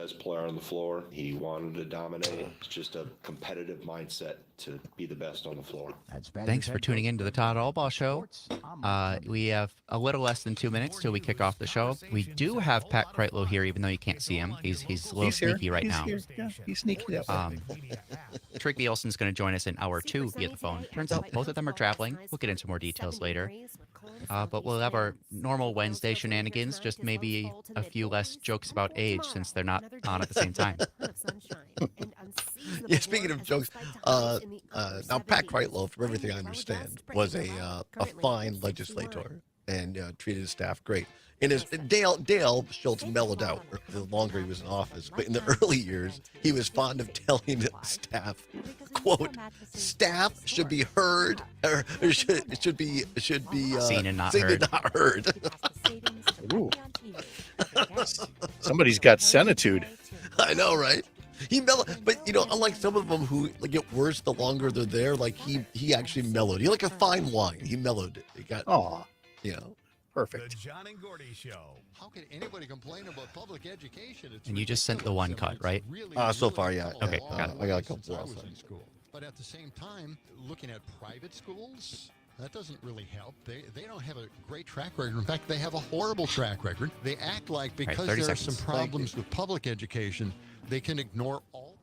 best player on the floor. He wanted to dominate. It's just a competitive mindset to be the best on the floor. Thanks for tuning in to the Todd Allbaugh Show. We have a little less than 2 minutes till we kick off the show. We do have Pat Kreitlow here, even though you can't see him. He's a little sneaky right now. Yeah, he's sneaky. Trigby Olsen's going to join us in hour 2 via the phone. Turns out both of them are traveling. We'll get into more details later. But we'll have our normal Wednesday shenanigans, just maybe a few less jokes about age since they're not on at the same time. Yeah, speaking of jokes, now Pat Kreitlow, from everything I understand, was a fine legislator and treated his staff great. In his Dale Schultz mellowed out the longer he was in office, but in the early years, he was fond of telling the staff, quote, "Staff should be heard or should be seen and not heard." Ooh. Somebody's got senitude. I know, right? He mellowed, but unlike some of them who get worse the longer they're there, like he actually mellowed. He like a fine wine. He mellowed it. He got, perfect. The John and Gordy Show. How can anybody complain about public education? And you just sent the one cut, right? So far, yeah. Okay, got it. I got a couple Since I more. was in school. But at the same time, looking at private schools, that doesn't really help. They don't have a great track record. In fact, they have a horrible track record. They act like because there are some problems with public education, they can ignore all.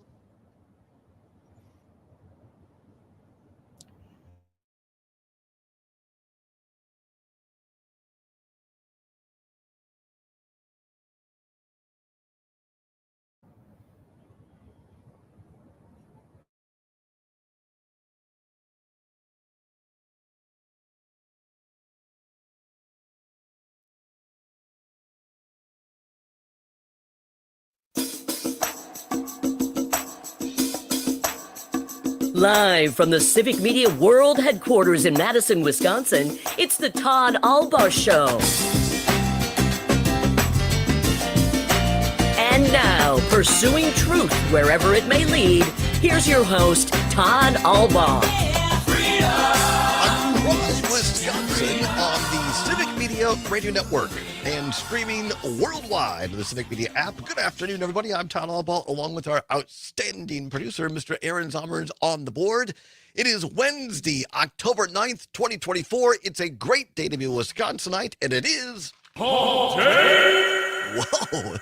Live from the Civic Media World Headquarters in Madison, Wisconsin, it's the Todd Allbaugh Show. And now, pursuing truth wherever it may lead, here's your host, Todd Allbaugh. Across Wisconsin on the Civic Media Radio Network and streaming worldwide on the Civic Media app. Good afternoon, everybody. I'm Todd Allbaugh, along with our outstanding producer, Mr. Aaron Zommers, on the board. It is Wednesday, October 9th, 2024. It's a great day to be a Wisconsinite, and it is... Hump Day! Whoa,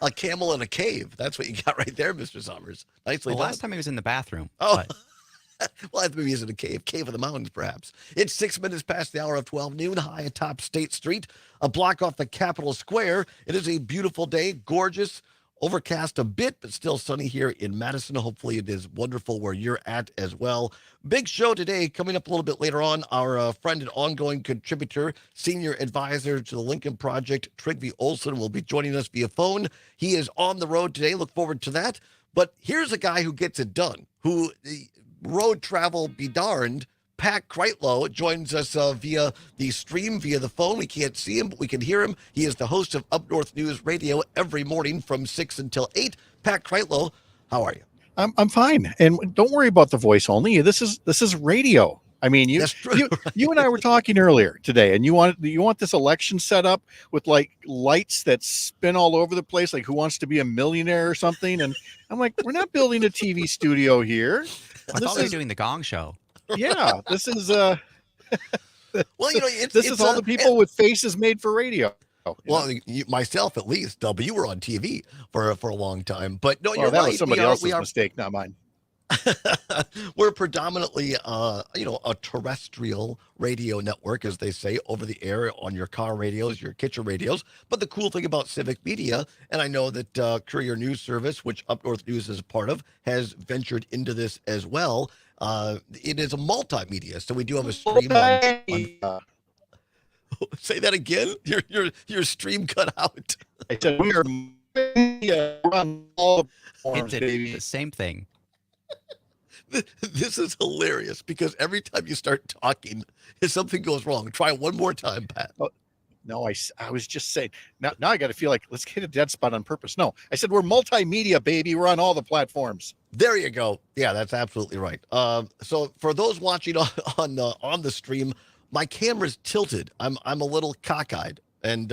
a camel in a cave. That's what you got right there, Mr. Zommers. Nicely done. Last time he was in the bathroom. Oh. Well, maybe he's in a cave of the mountains, perhaps. It's 6 minutes past the hour of 12 noon, high atop State Street, a block off the Capitol Square. It is a beautiful day, gorgeous, overcast a bit, but still sunny here in Madison. Hopefully it is wonderful where you're at as well. Big show today. Coming up a little bit later on, our friend and ongoing contributor, senior advisor to the Lincoln Project, Trigby Olsen, will be joining us via phone. He is on the road today. Look forward to that. But here's a guy who gets it done, who... road travel be darned. Pat Kreitlow joins us via the stream, via the phone. We can't see him, but we can hear him. He is the host of Up North News Radio every morning from 6 until 8. Pat Kreitlow, how are you? I'm fine, and don't worry about the voice only. This is radio. I mean, you and I were talking earlier today, and you want this election set up with like lights that spin all over the place, like Who Wants to Be a Millionaire or something. And I'm like, we're not building a TV studio here. I thought we were doing the Gong Show. Yeah, this is well, this is all the people with faces made for radio. Well, myself at least, but you were on TV for a long time. But no, you're that right. was somebody else's mistake, not mine. We're predominantly, a terrestrial radio network, as they say, over the air on your car radios, your kitchen radios. But the cool thing about Civic Media, and I know that Courier News Service, which Up North News is a part of, has ventured into this as well. It is a multimedia, so we do have a stream on Say that again. Your stream cut out. I said we are on all It did the same thing. This is hilarious because every time you start talking, if something goes wrong, try one more time, Pat. No, I was just saying. Now I got to feel like let's hit a dead spot on purpose. No, I said we're multimedia, baby. We're on all the platforms. There you go. Yeah, that's absolutely right. So for those watching on the stream, my camera's tilted. I'm a little cockeyed, and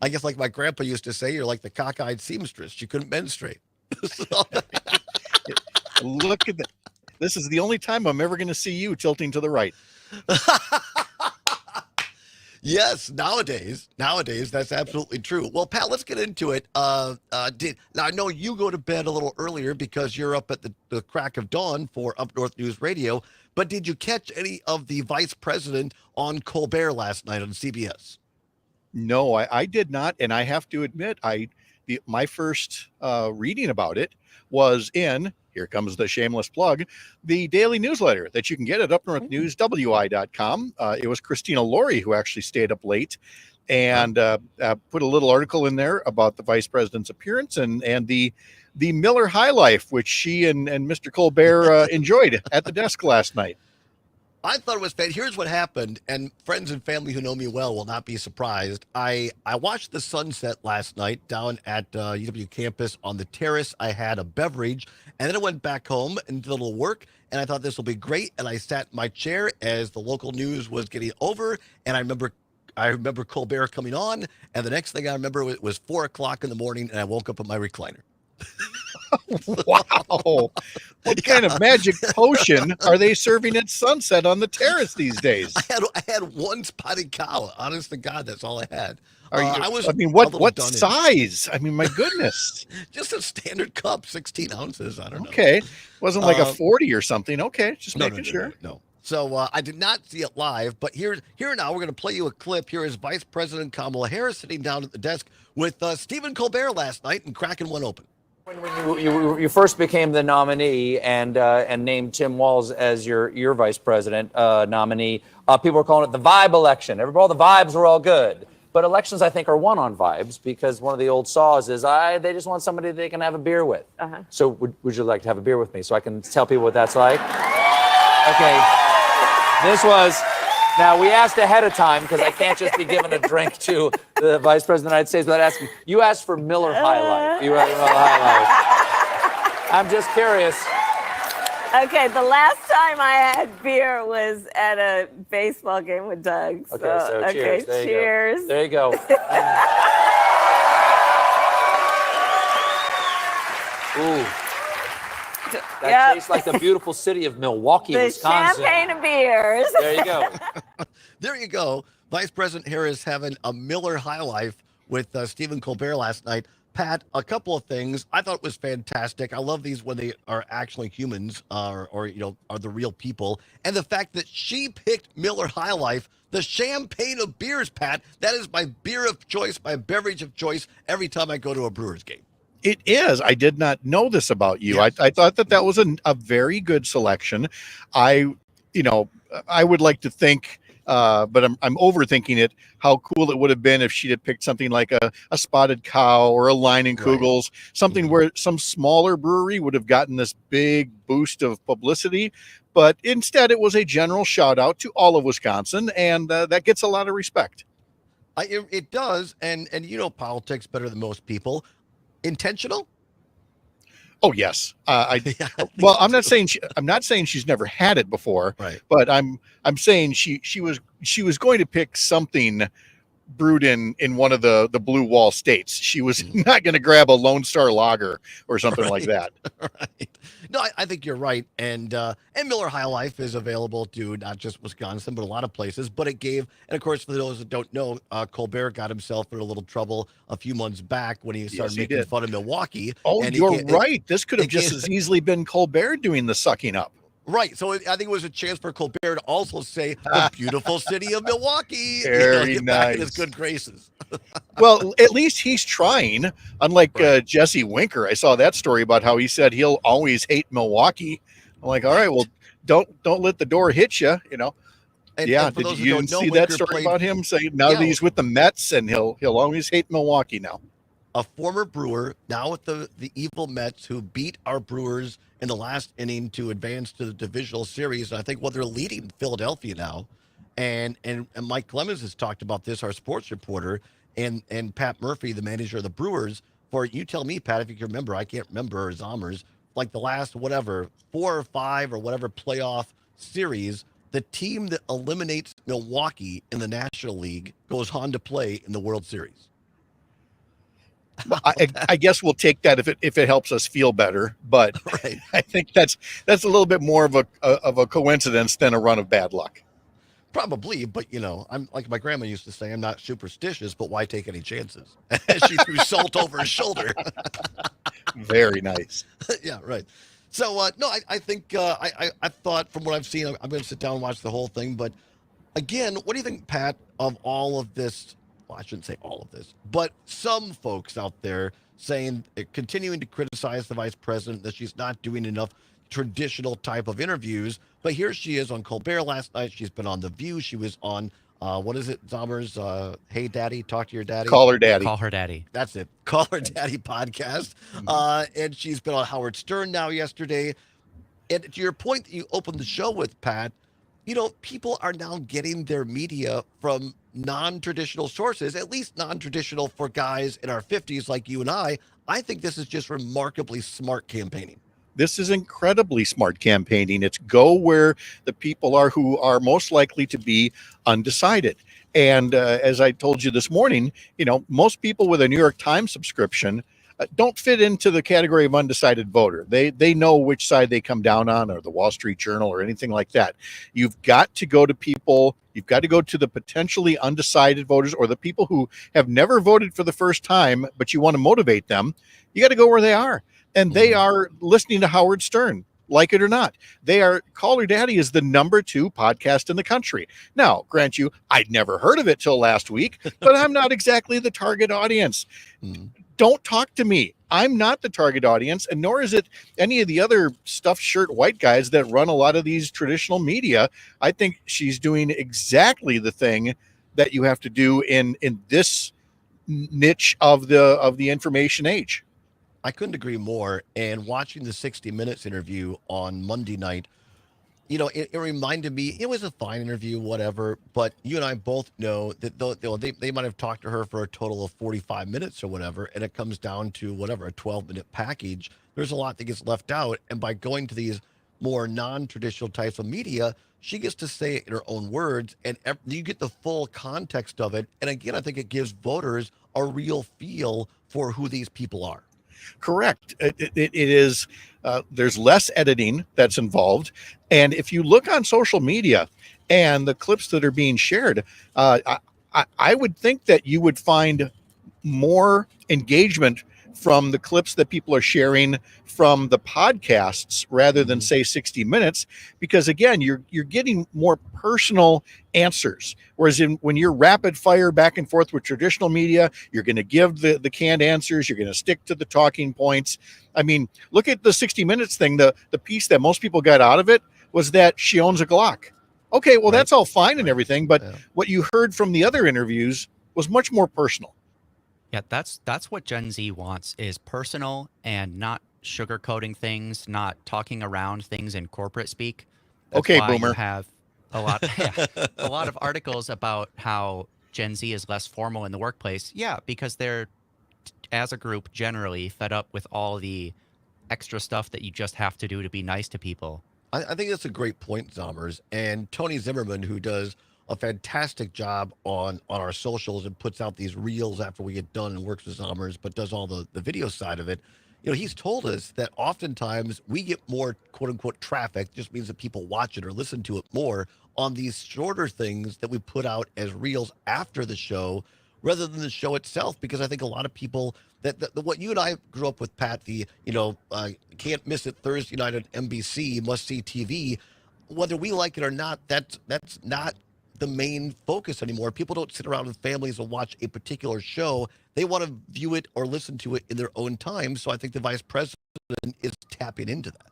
I guess like my grandpa used to say, you're like the cockeyed seamstress. She couldn't menstruate. So, Look at that. This is the only time I'm ever going to see you tilting to the right. yes, nowadays, that's absolutely true. Well, Pat, let's get into it. Now I know you go to bed a little earlier because you're up at the crack of dawn for Up North News Radio. But did you catch any of the vice president on Colbert last night on CBS? No, I did not, and I have to admit, my first reading about it was in, here comes the shameless plug, the daily newsletter that you can get at upnorthnewswi.com. It was Christina Laurie who actually stayed up late and put a little article in there about the vice president's appearance and the Miller High Life, which she and Mr. Colbert enjoyed at the desk last night. I thought it was fun. Here's what happened, and friends and family who know me well will not be surprised. I watched the sunset last night down at UW campus on the terrace. I had a beverage, and then I went back home and did a little work, and I thought this will be great. And I sat in my chair as the local news was getting over, and I remember Colbert coming on, and the next thing I remember it was 4 o'clock in the morning, and I woke up in my recliner. Wow. What kind of magic potion are they serving at sunset on the terrace these days? I had one spotted cow. Honest to God, that's all I had. What size? I mean, my goodness. Just a standard cup, 16 ounces. I don't know. Okay. Wasn't like a 40 or something. Okay. Just making sure. No. So I did not see it live, but here now we're going to play you a clip. Here is Vice President Kamala Harris sitting down at the desk with Stephen Colbert last night and cracking one open. When you first became the nominee and named Tim Walz as your vice president nominee, people were calling it the vibe election. All the vibes were all good. But elections, I think, are won on vibes because one of the old saws is they just want somebody they can have a beer with. Uh-huh. So would you like to have a beer with me so I can tell people what that's like? Okay. This was... Now, we asked ahead of time because I can't just be giving a drink to the Vice President of the United States without asking. You asked for Miller High Life. You asked for Miller High Life. I'm just curious. Okay, the last time I had beer was at a baseball game with Doug. So cheers. Cheers. There you go. Ooh. That tastes like the beautiful city of Milwaukee, Wisconsin. The champagne of beers. There you go. There you go. Vice President Harris having a Miller High Life with Stephen Colbert last night. Pat, a couple of things. I thought it was fantastic. I love these when they are actually humans or are the real people. And the fact that she picked Miller High Life, the champagne of beers, Pat, that is my beer of choice, my beverage of choice every time I go to a Brewers game. It is. I did not know this about you. Yes. I thought that was a very good selection. I would like to think, but I'm overthinking it, how cool it would have been if she had picked something like a Spotted Cow or a Leinenkugel's, something where some smaller brewery would have gotten this big boost of publicity. But instead, it was a general shout out to all of Wisconsin, and that gets a lot of respect. It does. And politics better than most people. Intentional? Oh yes. I'm not saying she's never had it before, right? But I'm saying she was going to pick something brewed in one of the blue wall states. She was not going to grab a Lone Star Lager or something like that. Right. No, I think you're right. And Miller High Life is available to not just Wisconsin, but a lot of places. But it gave, and of course, for those that don't know, Colbert got himself in a little trouble a few months back when he started making fun of Milwaukee. Oh, and you're right. This could have just as easily been Colbert doing the sucking up. Right. So I think it was a chance for Colbert to also say the beautiful city of Milwaukee. Very get nice. Back in his good graces. Well, at least he's trying. Unlike Jesse Winker, I saw that story about how he said he'll always hate Milwaukee. I'm like, all right, well, don't let the door hit you. And did you you see that story about him saying now that he's with the Mets and he'll always hate Milwaukee now? A former Brewer, now with the evil Mets, who beat our Brewers in the last inning to advance to the divisional series. And I think they're leading Philadelphia now. And Mike Clemens has talked about this, our sports reporter, and Pat Murphy, the manager of the Brewers. For you tell me, Pat, if you can remember, I can't remember, or Zommers, like the last 4 or 5 or whatever playoff series, the team that eliminates Milwaukee in the National League goes on to play in the World Series. I guess we'll take that if it helps us feel better. But Right. I think that's a little bit more of a coincidence than a run of bad luck. Probably, but I'm like my grandma used to say, I'm not superstitious, but why take any chances? She threw salt over her shoulder. Very nice. Yeah, right. So no, I think I thought from what I've seen, I'm going to sit down and watch the whole thing. But again, what do you think, Pat, of all of this? Well, I shouldn't say all of this, but some folks out there saying, continuing to criticize the vice president, that she's not doing enough traditional type of interviews. But here she is on Colbert last night. She's been on The View. She was on, what is it, Zommers? Hey, Daddy, talk to your daddy. Call her daddy. Call her daddy. That's it. Call her daddy podcast. And she's been on Howard Stern now yesterday. And to your point that you opened the show with, Pat, people are now getting their media from non-traditional sources, at least non-traditional for guys in our 50s like you and I. I think this is just remarkably smart campaigning. This is incredibly smart campaigning. It's go where the people are who are most likely to be undecided. And as I told you this morning, most people with a New York Times subscription don't fit into the category of undecided voter. They know which side they come down on, or the Wall Street Journal or anything like that. You've got to go to people. You've got to go to the potentially undecided voters, or the people who have never voted for the first time, but you want to motivate them. You got to go where they are. And they are listening to Howard Stern, like it or not. Call Her Daddy is the #2 podcast in the country. Now, grant you, I'd never heard of it till last week, but I'm not exactly the target audience. Don't talk to me. I'm not the target audience, and nor is it any of the other stuffed shirt white guys that run a lot of these traditional media. I think she's doing exactly the thing that you have to do in this niche of the information age. I couldn't agree more. And watching the 60 Minutes interview on Monday night, it reminded me, it was a fine interview, whatever, but you and I both know that they might have talked to her for a total of 45 minutes or whatever, and it comes down to whatever, a 12-minute package. There's a lot that gets left out. And by going to these more non-traditional types of media, she gets to say it in her own words, and you get the full context of it. And again, I think it gives voters a real feel for who these people are. Correct. It is. There's less editing that's involved, and if you look on social media and the clips that are being shared, I would think that you would find more engagement from the clips that people are sharing from the podcasts rather than say 60 Minutes, because again, you're getting more personal answers. Whereas when you're rapid fire back and forth with traditional media, you're going to give the canned answers. You're going to stick to the talking points. I mean, look at the 60 Minutes thing. The piece that most people got out of it was that she owns a Glock. Okay, well, that's all fine and everything, but what you heard from the other interviews was much more personal. Yeah, that's what Gen Z wants, is personal and not sugarcoating things, not talking around things in corporate speak. That's okay, why boomer. You have a lot of articles about how Gen Z is less formal in the workplace. Yeah, because they're, as a group, generally fed up with all the extra stuff that you just have to do to be nice to people. I think that's a great point, Zommers. And Tony Zimmerman, who does a fantastic job on our socials and puts out these reels after we get done and works with Zommers, but does all the video side of it. He's told us that oftentimes we get more quote unquote traffic, just means that people watch it or listen to it more on these shorter things that we put out as reels after the show rather than the show itself. Because I think a lot of people that what you and I grew up with, Pat, can't miss it Thursday night at NBC, must see TV, whether we like it or not, that's not the main focus anymore. People don't sit around with families and watch a particular show. They want to view it or listen to it in their own time. So I think the vice president is tapping into that.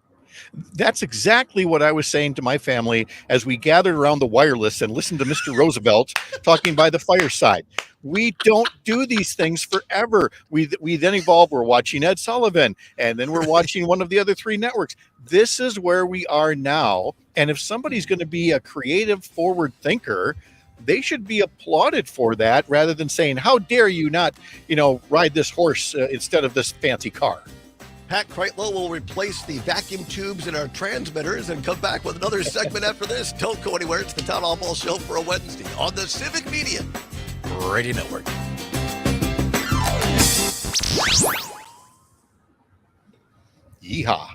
That's exactly what I was saying to my family as we gathered around the wireless and listened to Mr. Roosevelt talking by the fireside. We don't do these things forever. We then evolve. We're watching Ed Sullivan, and then we're watching one of the other three networks. This is where we are now. And if somebody's going to be a creative, forward thinker, they should be applauded for that rather than saying, how dare you not, ride this horse instead of this fancy car. Pat Kreitlow will replace the vacuum tubes in our transmitters and come back with another segment after this. Don't go anywhere. It's the Todd Allbaugh Show for a Wednesday on the Civic Media Radio Network. Yeehaw.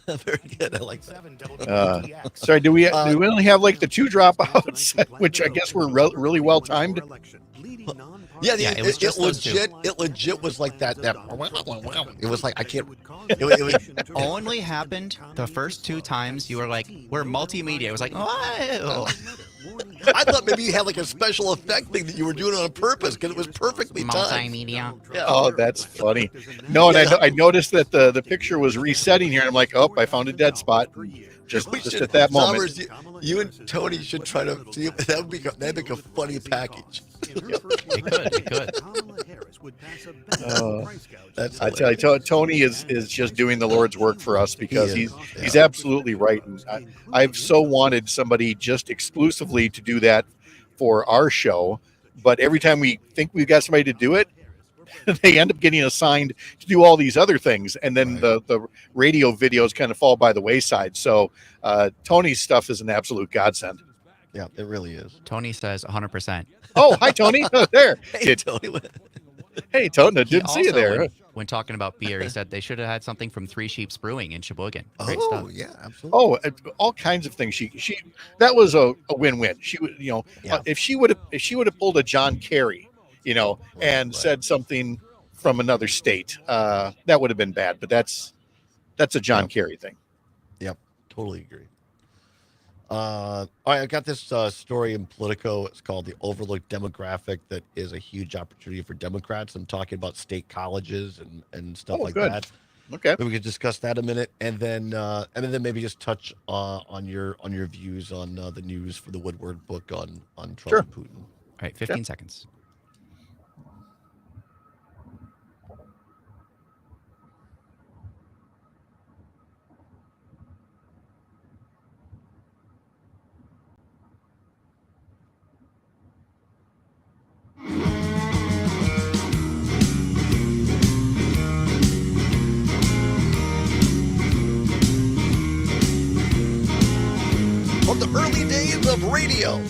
Very good. I like that. Sorry, do we only have like the 2 dropouts, which I guess were really well timed? Yeah, it was just those two. It legit was like that. It was like I can't. It only happened the first 2 times you were like, we're multimedia. It was like, oh. I thought maybe you had like a special effect thing that you were doing on purpose because it was perfectly timed. Multimedia. Yeah. Oh, that's funny. No, and I noticed that the picture was resetting here, and I'm like, oh, I found a dead spot. Just at that moment. Zombers, you and Tony should try to see if that'd make a funny package. It could. I tell you, Tony is just doing the Lord's work for us because he's absolutely right. And I've so wanted somebody just exclusively to do that for our show, but every time we think we've got somebody to do it, they end up getting assigned to do all these other things, and then the radio videos kind of fall by the wayside. So Tony's stuff is an absolute godsend. Yeah, it really is. Tony says 100%. Oh, hi, Tony. There. Hey, Tony. Hey, Tony. Didn't see you there. When talking about beer, he said they should have had something from Three Sheeps Brewing in Sheboygan. Great stuff. Oh, yeah, absolutely. Oh, all kinds of things. She that was a win-win. She would, if she would have pulled a John Kerry, and said something from another state, that would have been bad. But that's a John Kerry thing. Yep, totally agree. All right, I got this story in Politico. It's called "The Overlooked Demographic" that is a huge opportunity for Democrats. I'm talking about state colleges and stuff like good. that. Okay, maybe we could discuss that a minute, and then maybe just touch on your views on the news for the Woodward book on Trump and Putin. All right, 15 seconds. From the early days of radio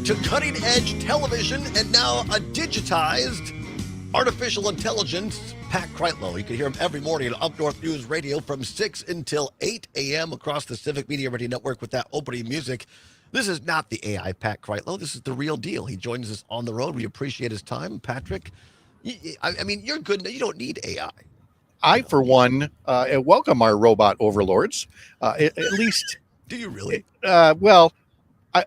to cutting-edge television and now a digitized artificial intelligence, Pat Kreitlow. You can hear him every morning on Up North News Radio from 6 until 8 a.m. across the Civic Media Radio Network with that opening music. This is not the AI Pat Kreitlow. This is the real deal. He joins us on the road. We appreciate his time. Patrick, I mean, you're good. You don't need AI. I, for one, welcome our robot overlords. At least... Do you really? Well,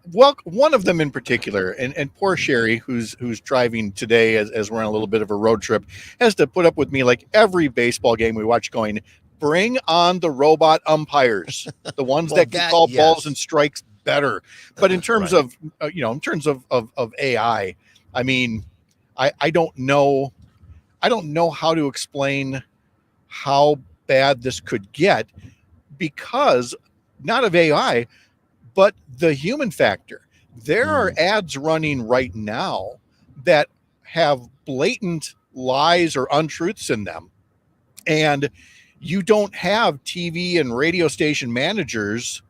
one of them in particular, and poor Sherry, who's driving today as we're on a little bit of a road trip, has to put up with me like every baseball game we watch going, bring on the robot umpires, the ones that can call balls and strikes better. But in terms of, of AI, I mean, I don't know how to explain how bad this could get because not of AI, but the human factor. There are ads running right now that have blatant lies or untruths in them. And you don't have TV and radio station managers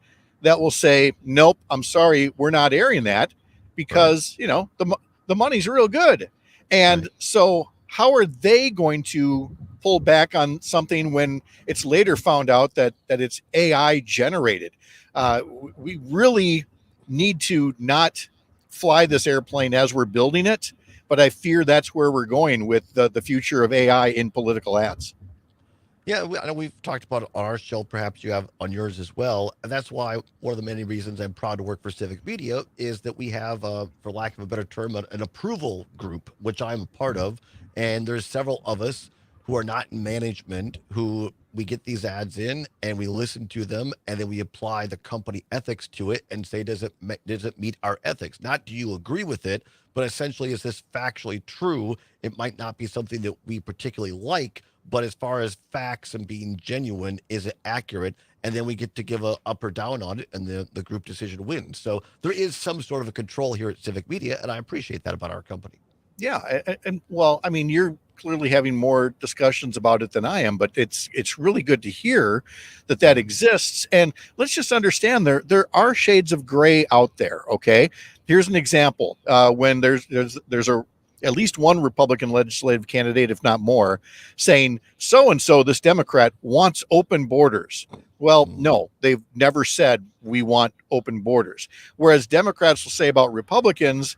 that will say, nope, I'm sorry, we're not airing that because, the money's real good. And so how are they going to pull back on something when it's later found out that it's AI generated? We really need to not fly this airplane as we're building it, but I fear that's where we're going with the future of AI in political ads. Yeah, I know we've talked about it on our show. Perhaps you have on yours as well. And that's why one of the many reasons I'm proud to work for Civic Media is that we have, for lack of a better term, an approval group, which I'm a part of. And there's several of us who are not in management who we get these ads in and we listen to them and then we apply the company ethics to it and say, does it meet our ethics? Not do you agree with it, but essentially, is this factually true? It might not be something that we particularly like, but as far as facts and being genuine, is it accurate? And then we get to give a up or down on it, and the group decision wins. So there is some sort of a control here at Civic Media, and I appreciate that about our company. Yeah, and well, I mean, you're clearly having more discussions about it than I am, but it's really good to hear that exists. And let's just understand there are shades of gray out there. Okay, here's an example. When there's at least one Republican legislative candidate, if not more, saying so-and-so, this Democrat, wants open borders. Well, no, they've never said we want open borders. Whereas Democrats will say about Republicans,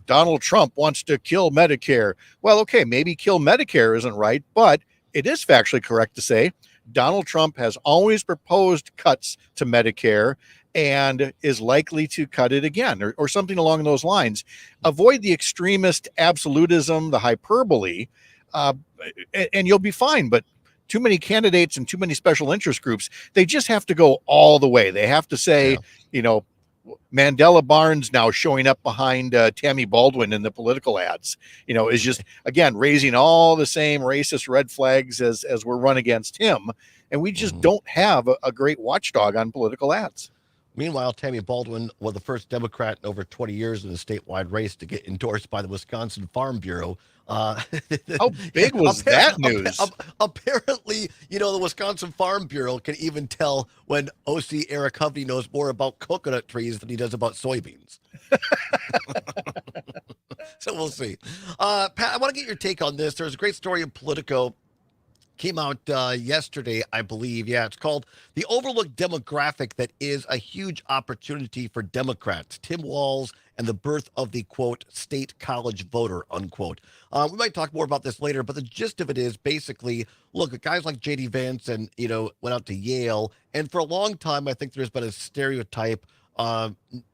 Donald Trump wants to kill Medicare. Well, okay, maybe kill Medicare isn't right, but it is factually correct to say Donald Trump has always proposed cuts to Medicare and is likely to cut it again, or something along those lines. Avoid the extremist absolutism, the hyperbole, and you'll be fine. But too many candidates and too many special interest groups, they just have to go all the way. They have to say, Mandela Barnes now showing up behind Tammy Baldwin in the political ads, is just, again, raising all the same racist red flags as we're run against him. And we just don't have a great watchdog on political ads. Meanwhile, Tammy Baldwin was the first Democrat in over 20 years in a statewide race to get endorsed by the Wisconsin Farm Bureau. How big was that news? Apparently, the Wisconsin Farm Bureau can even tell when OC Eric Hovney knows more about coconut trees than he does about soybeans. So we'll see. Pat, I want to get your take on this. There's a great story in Politico. Came out yesterday, I believe. Yeah, it's called The Overlooked Demographic That Is a Huge Opportunity for Democrats. Tim Walz and the Birth of the, quote, State College Voter, unquote. We might talk more about this later, but the gist of it is basically, look, guys like J.D. Vance and, went out to Yale. And for a long time, I think there's been a stereotype,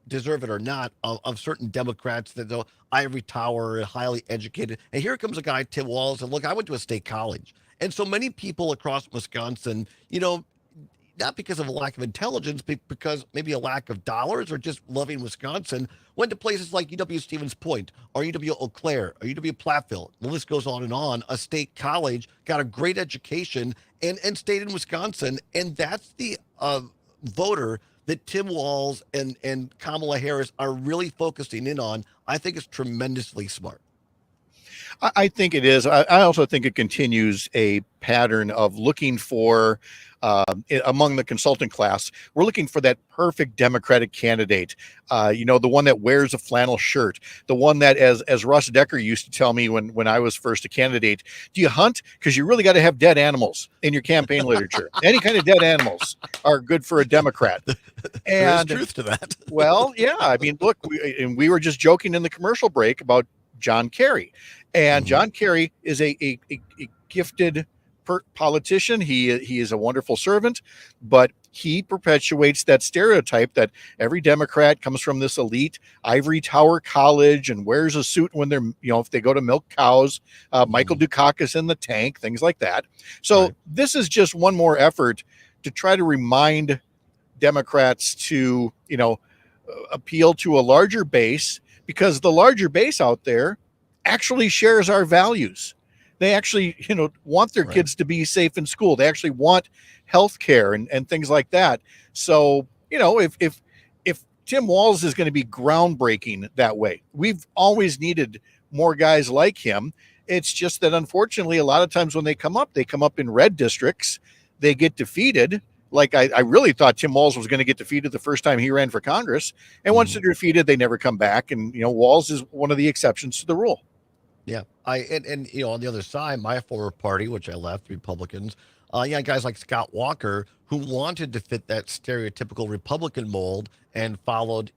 deserve it or not, of certain Democrats that the ivory tower, highly educated. And here comes a guy, Tim Walz, and look, I went to a state college. And so many people across Wisconsin, not because of a lack of intelligence, but because maybe a lack of dollars or just loving Wisconsin, went to places like UW Stevens Point or UW Eau Claire or UW Platteville. The list goes on and on. A state college, got a great education, and stayed in Wisconsin. And that's the voter that Tim Walz and Kamala Harris are really focusing in on. I think it's tremendously smart. I think it is. I also think it continues a pattern of looking for, among the consultant class, we're looking for that perfect Democratic candidate. The one that wears a flannel shirt, the one that, as Russ Decker used to tell me when I was first a candidate, do you hunt? Because you really got to have dead animals in your campaign literature. Any kind of dead animals are good for a Democrat. And there's truth to that. Well, yeah. I mean, look, we were just joking in the commercial break about John Kerry. And John Kerry is a gifted politician. He is a wonderful servant, but he perpetuates that stereotype that every Democrat comes from this elite ivory tower college and wears a suit when they're, if they go to milk cows, Michael Dukakis in the tank, things like that. So This is just one more effort to try to remind Democrats to, appeal to a larger base, because the larger base out there actually shares our values. They actually, want their kids to be safe in school. They actually want health care and things like that. So, if Tim Walz is going to be groundbreaking that way, we've always needed more guys like him. It's just that, unfortunately, a lot of times when they come up in red districts, they get defeated. Like I really thought Tim Walz was going to get defeated the first time he ran for Congress. And once they're defeated, they never come back. And, Walz is one of the exceptions to the rule. Yeah. And on the other side, my former party, which I left, Republicans, guys like Scott Walker, who wanted to fit that stereotypical Republican mold and followed,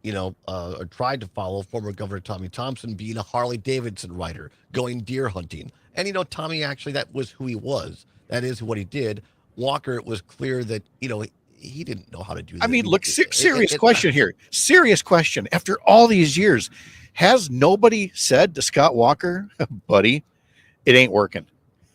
or tried to follow former Governor Tommy Thompson, being a Harley Davidson rider, going deer hunting. And, Tommy, actually, that was who he was. That is what he did. Walker, it was clear that, he didn't know how to do that. I mean, look, serious question here. Serious question. After all these years, has nobody said to Scott Walker, buddy, it ain't working?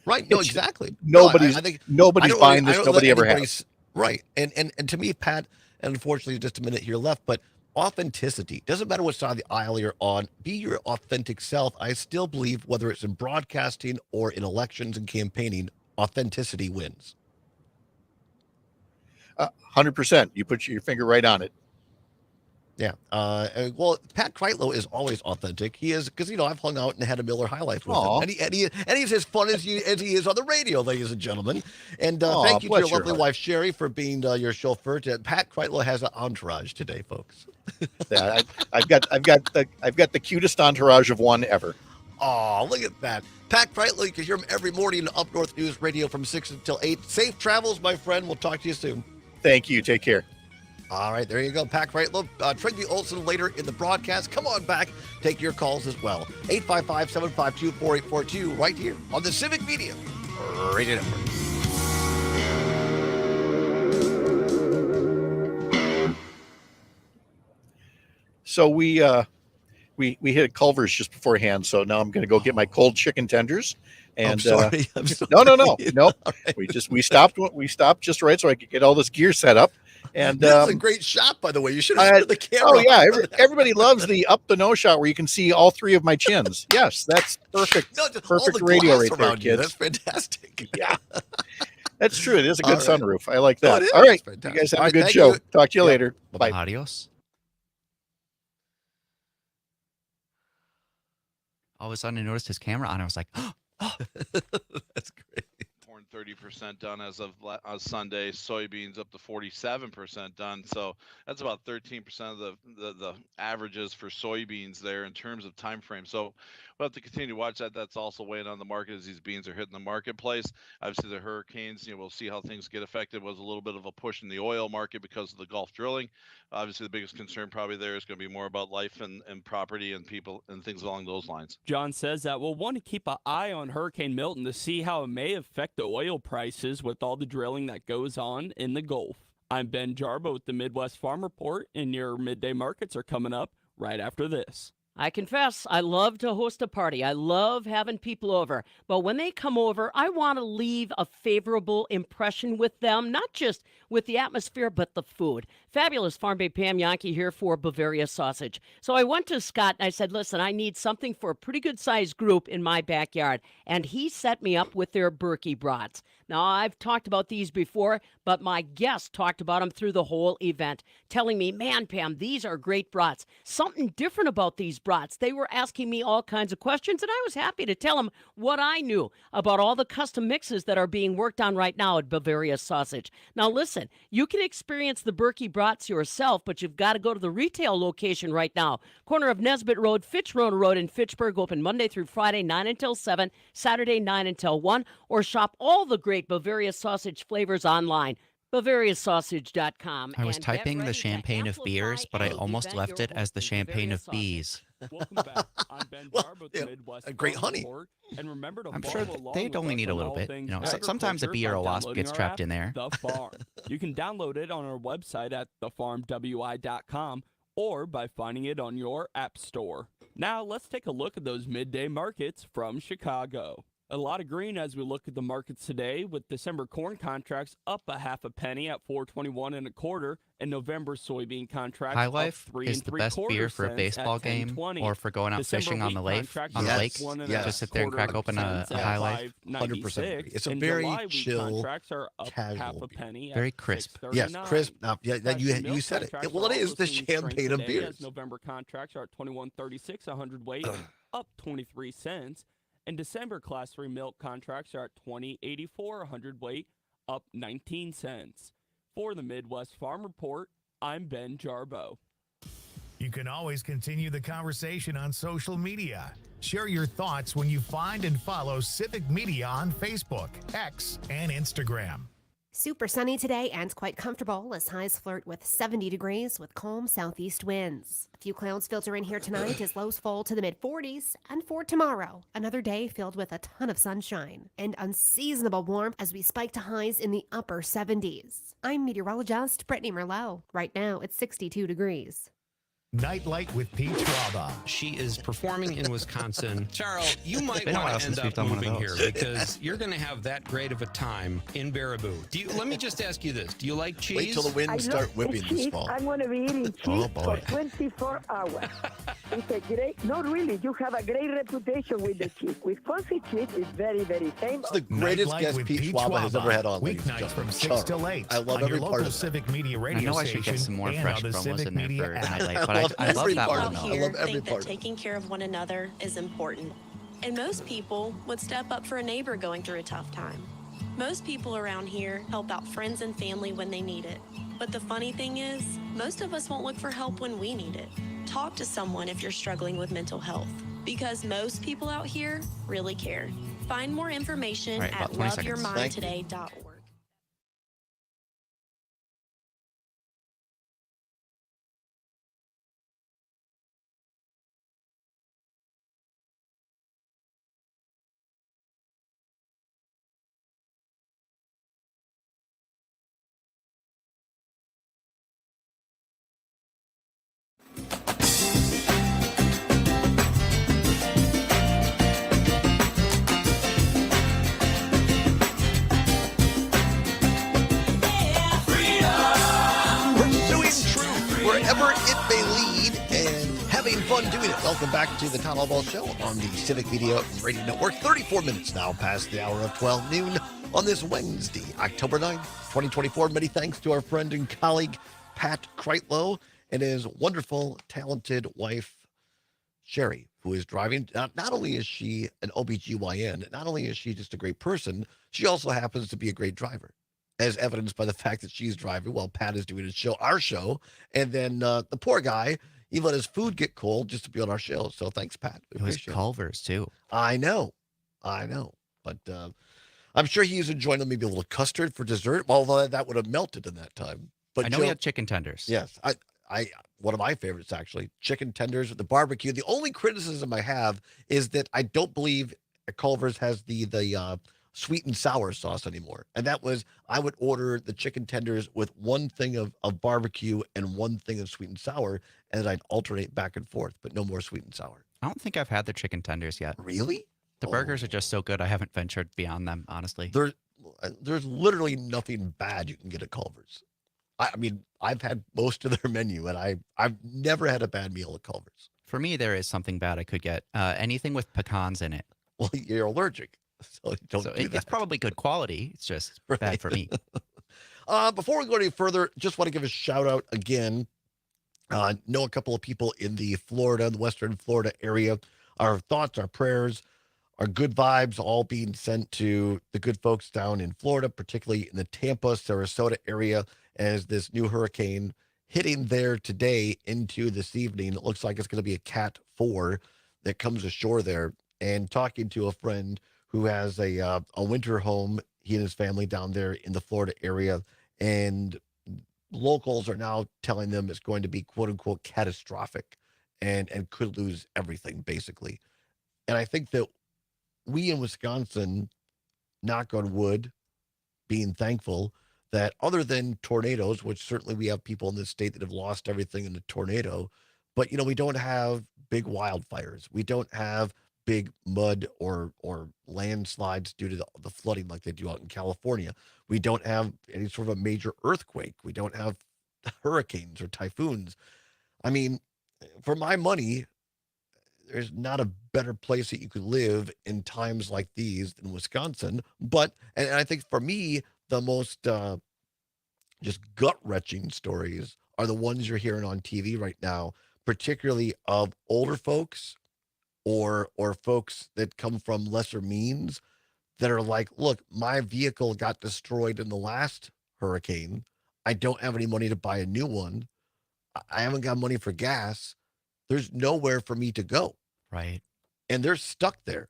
Right. No, exactly. Nobody's nobody's buying this. Nobody ever has. Right. And to me, Pat, and unfortunately, just a minute here left, but authenticity doesn't matter what side of the aisle you're on. Be your authentic self. I still believe, whether it's in broadcasting or in elections and campaigning, authenticity wins. 100%. You put your finger right on it. Yeah. Well, Pat Kreitlow is always authentic. He is, because, I've hung out and had a Miller High Life with him. And he's as fun as he is on the radio, ladies and gentlemen. And thank you to your lovely wife, Sherry, for being your chauffeur. Pat Kreitlow has an entourage today, folks. Yeah, I've got the cutest entourage of one ever. Oh, look at that. Pat Brightlow, you can hear him every morning on Up North News Radio from 6 until 8. Safe travels, my friend. We'll talk to you soon. Thank you. Take care. All right, there you go. Pat Brightlow. Trigby Olson later in the broadcast. Come on back. Take your calls as well. 855-752-4842 right here on the Civic Media Radio Network. So we hit Culver's just beforehand. So now I'm going to go get my cold chicken tenders. And I'm sorry. No. Right. We stopped just right so I could get all this gear set up. And this is a great shot, by the way. You should have the camera. Oh yeah, everybody loves the up the nose shot where you can see all three of my chins. Yes, that's perfect. Perfect radio right there, kids. That's fantastic. Yeah, that's true. It is a good sunroof. I like that. Oh, all right, fantastic. you guys have a good show. Talk to you later. Bye. Adios. All of a sudden, I noticed his camera on. I was like, oh. That's great. Corn 30% done as of Sunday. Soybeans up to 47% done. So that's about 13% of the averages for soybeans there in terms of time frame. So we'll have to continue to watch that. That's also weighing on the market as these beans are hitting the marketplace. Obviously, the hurricanes, we'll see how things get affected. Was a little bit of a push in the oil market because of the Gulf drilling. Obviously, the biggest concern probably there is going to be more about life and property and people and things along those lines. John says that we'll want to keep an eye on Hurricane Milton to see how it may affect the oil prices with all the drilling that goes on in the Gulf. I'm Ben Jarbo with the Midwest Farm Report, and your midday markets are coming up right after this. I confess, I love to host a party. I love having people over. But when they come over, I want to leave a favorable impression with them, not just with the atmosphere, but the food. Fabulous Farm Bay Pam Yankee here for Bavaria Sausage. So I went to Scott and I said, listen, I need something for a pretty good sized group in my backyard. And he set me up with their Berkey brats. Now, I've talked about these before, but my guest talked about them through the whole event, telling me, man, Pam, these are great brats. Something different about these brats. They were asking me all kinds of questions, and I was happy to tell them what I knew about all the custom mixes that are being worked on right now at Bavaria Sausage. Now, listen, you can experience the Berkey brats yourself, but you've got to go to the retail location right now. Corner of Nesbitt Road, Fitchrow Road in Fitchburg, open Monday through Friday, 9 until 7, Saturday, 9 until 1, or shop all the great Bavaria Sausage flavors online. BavariaSausage.com. I was typing the champagne of beers, but I almost left it as the champagne of bees. Welcome back. I'm Ben Jarbo with the Midwest a great Farm honey. Report. And remember to I'm follow sure along they'd with only us need a on little all bit. things Sometimes a agriculture bee or by a wasp downloading gets our trapped app, in there. The Farm. You can download it on our website at thefarmwi.com or by finding it on your app store. Now let's take a look at those midday markets from Chicago. A lot of green as we look at the markets today, with December corn contracts up a half a penny at $4.21 1/4, and November soybean contracts High up Life 3 is the best beer for a baseball game or for going out December fishing on the wheat lake. contracts On the up lake, 1 just sit there and crack open a High Life. 100% agree. It's a And very July wheat chill, contracts are up half casual a penny, Very at crisp. Yes, $6.39. crisp. Yeah, you Milk said it. contracts Well, are it is also the seeing strength champagne of today beers. as November contracts are at 21.36 a hundredweight, up 23 cents. And December Class 3 milk contracts are at 20.84 a hundredweight, up 19 cents. For the Midwest Farm Report, I'm Ben Jarbo. You can always continue the conversation on social media. Share your thoughts when you find and follow Civic Media on Facebook, X, and Instagram. Super sunny today and quite comfortable as highs flirt with 70 degrees with calm southeast winds. A few clouds filter in here tonight as lows fall to the mid-40s. And for tomorrow, another day filled with a ton of sunshine and unseasonable warmth as we spike to highs in the upper 70s. I'm meteorologist Brittany Merlot. Right now, it's 62 degrees. Nightlight with Pete Schwaba. She is performing in Wisconsin. Charles, you might Been a while want to since end we've up done one of moving here those. because you're going to have that great of a time in Baraboo. Let me just ask you this. Do you like cheese? Wait till the winds start whipping this fall. I'm going to be eating cheese for 24 hours. It's a great, not really, you have a great reputation with the cheese. Wisconsin cheese is very, very famous. It's the greatest Nightlight guest with Pete Schwaba has ever had on. Weeknights from 6 till 8. I love on every your part local of Civic Media I radio know I should station get some more and fresh on the promos Civic in there Media for app. Nightlight, but I love that one. I love every part of it. Taking care of one another is important. And most people would step up for a neighbor going through a tough time. Most people around here help out friends and family when they need it. But the funny thing is, most of us won't look for help when we need it. Talk to someone if you're struggling with mental health. Because most people out here really care. Find more information Right, at about 20 seconds. loveyourmindtoday.org. Pursuing truth wherever it may lead and having fun doing it. Welcome back to the Todd Allbaugh Show on the Civic Media Radio Network. 34 minutes now past the hour of 12 noon on this Wednesday, October 9th, 2024. Many thanks to our friend and colleague, Pat Kreitlow, and his wonderful, talented wife, Sherry, who is driving. Not only is she an OBGYN, not only is she just a great person, she also happens to be a great driver, as evidenced by the fact that she's driving while Pat is doing our show. And then the poor guy, he let his food get cold just to be on our show. So thanks, Pat. It was Culver's, too. I know. But I'm sure he's enjoying maybe a little custard for dessert, although that would have melted in that time. But I know we had chicken tenders. Yes. One of my favorites, actually, chicken tenders with the barbecue. The only criticism I have is that I don't believe Culver's has the sweet and sour sauce anymore. And that was, I would order the chicken tenders with one thing of barbecue and one thing of sweet and sour, and I'd alternate back and forth, but no more sweet and sour. I don't think I've had the chicken tenders yet. Really? The burgers are just so good. I haven't ventured beyond them, honestly. There's literally nothing bad you can get at Culver's. I mean, I've had most of their menu, and I've never had a bad meal at Culver's. For me, there is something bad I could get. Anything with pecans in it. Well, you're allergic, so don't do that. It's probably good quality. It's just bad for me. Before we go any further, just want to give a shout out again. Know a couple of people in the Western Florida area. Our thoughts, our prayers, our good vibes all being sent to the good folks down in Florida, particularly in the Tampa, Sarasota area, as this new hurricane hitting there today into this evening. It looks like it's going to be a Cat 4 that comes ashore there. And talking to a friend who has a winter home, he and his family down there in the Florida area, and locals are now telling them it's going to be quote unquote catastrophic and could lose everything basically. And I think that we in Wisconsin, knock on wood, being thankful that other than tornadoes, which certainly we have people in this state that have lost everything in the tornado, but we don't have big wildfires. We don't have big mud or landslides due to the flooding like they do out in California. We don't have any sort of a major earthquake. We don't have hurricanes or typhoons. I mean, for my money, there's not a better place that you could live in times like these than Wisconsin. But, and I think for me, the most just gut-wrenching stories are the ones you're hearing on TV right now, particularly of older folks or folks that come from lesser means that are like, look, my vehicle got destroyed in the last hurricane. I don't have any money to buy a new one. I haven't got money for gas. There's nowhere for me to go. Right. And they're stuck there.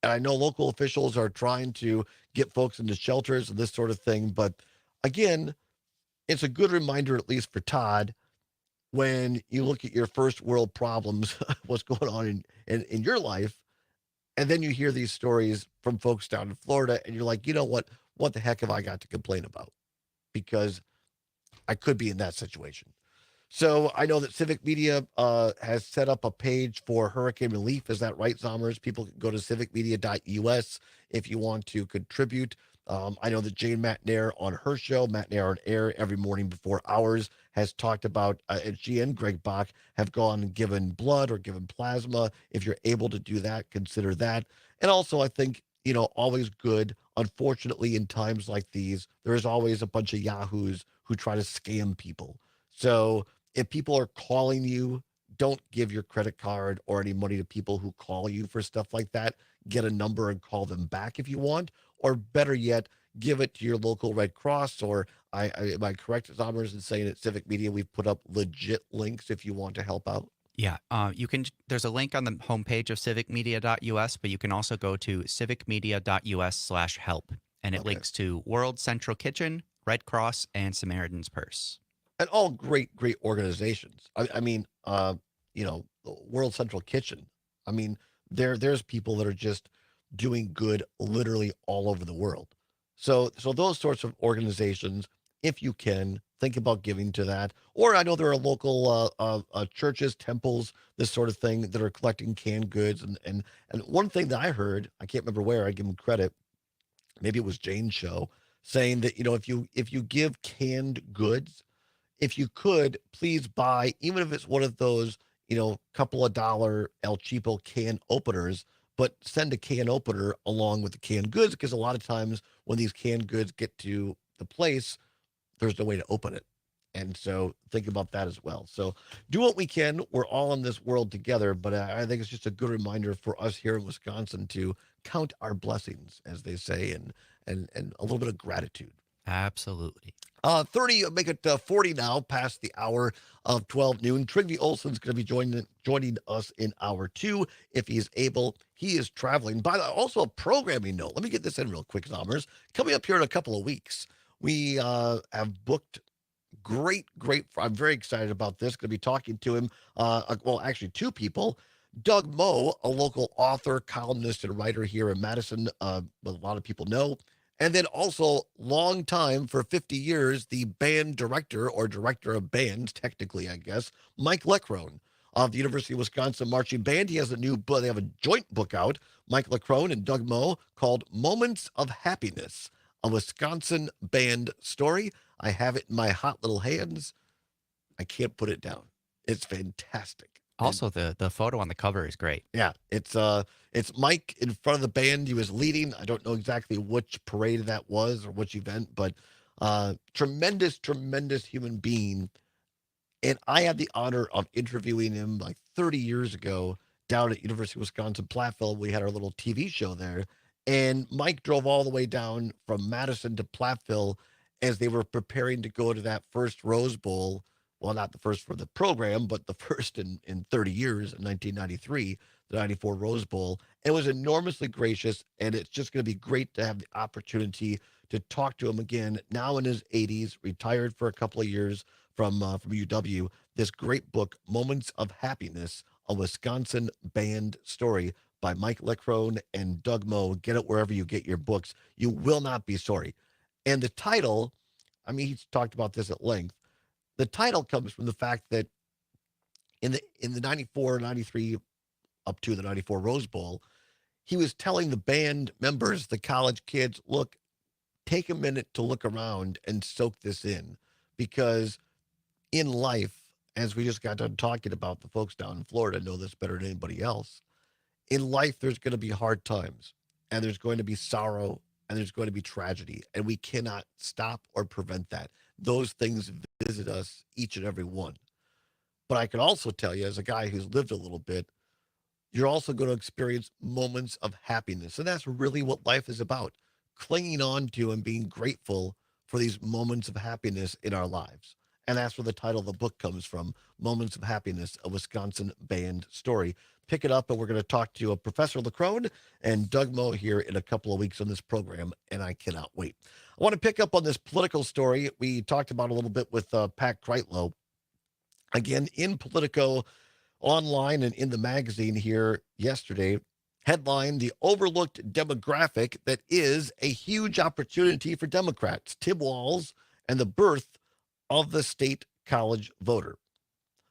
And I know local officials are trying to get folks into shelters and this sort of thing. But again, it's a good reminder, at least for Todd, when you look at your first world problems, what's going on in your life, and then you hear these stories from folks down in Florida, and you're like, you know what the heck have I got to complain about? Because I could be in that situation. So I know that Civic Media has set up a page for hurricane relief. Is that right, Zommers? People can go to civicmedia.us if you want to contribute. I know that Jane Matnair on her show, Matnair on Air, every morning before hours, has talked about, and she and Greg Bach have gone and given blood or given plasma. If you're able to do that, consider that. And also, I think, always good. Unfortunately, in times like these, there is always a bunch of yahoos who try to scam people. So if people are calling you, don't give your credit card or any money to people who call you for stuff like that. Get a number and call them back if you want, or better yet, give it to your local Red Cross. Or am I correct, Zommers, in saying at Civic Media we've put up legit links if you want to help out? Yeah, you can. There's a link on the homepage of civicmedia.us, but you can also go to civicmedia.us/help, and it links to World Central Kitchen, Red Cross, and Samaritan's Purse. And all great organizations. I mean, World Central Kitchen. I mean, there's people that are just doing good literally all over the world. So those sorts of organizations, if you can think about giving to that, or I know there are local churches, temples, this sort of thing that are collecting canned goods. And one thing that I heard, I can't remember where, I give them credit, maybe it was Jane's show, saying that if you give canned goods, if you could, please buy, even if it's one of those, couple of dollar El Cheapo can openers, but send a can opener along with the canned goods, because a lot of times when these canned goods get to the place, there's no way to open it. And so think about that as well. So do what we can. We're all in this world together, but I think it's just a good reminder for us here in Wisconsin to count our blessings, as they say, and a little bit of gratitude. Absolutely. 30, make it 40 now, past the hour of 12 noon. Trygve Olson's going to be joining us in hour 2 if he's able. He is traveling. By the way, also a programming note. Let me get this in real quick, Zommers. Coming up here in a couple of weeks, we have booked great. I'm very excited about this. Going to be talking to him. Well, actually, 2 people. Doug Moe, a local author, columnist, and writer here in Madison, a lot of people know. And then also, long time, for 50 years, the band director, or director of bands, technically, I guess, Mike Leckrone of the University of Wisconsin Marching Band. He has a new book. They have a joint book out, Mike Leckrone and Doug Moe, called Moments of Happiness, a Wisconsin band story. I have it in my hot little hands. I can't put it down. It's fantastic. Also, the photo on the cover is great. Yeah, it's Mike in front of the band. He was leading. I don't know exactly which parade that was or which event, but tremendous human being. And I had the honor of interviewing him like 30 years ago down at University of Wisconsin Platteville. We had our little TV show there, and Mike drove all the way down from Madison to Platteville as they were preparing to go to that first Rose Bowl. Well, not the first for the program, but the first in 30 years, in 1993, the 94 Rose Bowl. And it was enormously gracious, and it's just going to be great to have the opportunity to talk to him again, now in his 80s, retired for a couple of years from UW. This great book, Moments of Happiness, a Wisconsin band story by Mike Leckrone and Doug Moe. Get it wherever you get your books. You will not be sorry. And the title, I mean, he's talked about this at length. The title comes from the fact that in the 94, 93, up to the 94 Rose Bowl, he was telling the band members, the college kids, look, take a minute to look around and soak this in, because in life, as we just got done talking about, the folks down in Florida know this better than anybody else. In life, there's going to be hard times, and there's going to be sorrow, and there's going to be tragedy, and we cannot stop or prevent that. Those things visit us, each and every one. But I can also tell you, as a guy who's lived a little bit, you're also going to experience moments of happiness. And that's really what life is about, clinging on to and being grateful for these moments of happiness in our lives. And that's where the title of the book comes from, Moments of Happiness, a Wisconsin band story. Pick it up, and we're going to talk to a Professor Leckrone and Doug Moe here in a couple of weeks on this program, and I cannot wait. I want to pick up on this political story we talked about a little bit with Pat Kreitlow. Again, in Politico online and in the magazine here yesterday, headline, The Overlooked Demographic That Is a Huge Opportunity for Democrats, Tim Walz and the Birth of the State College Voter.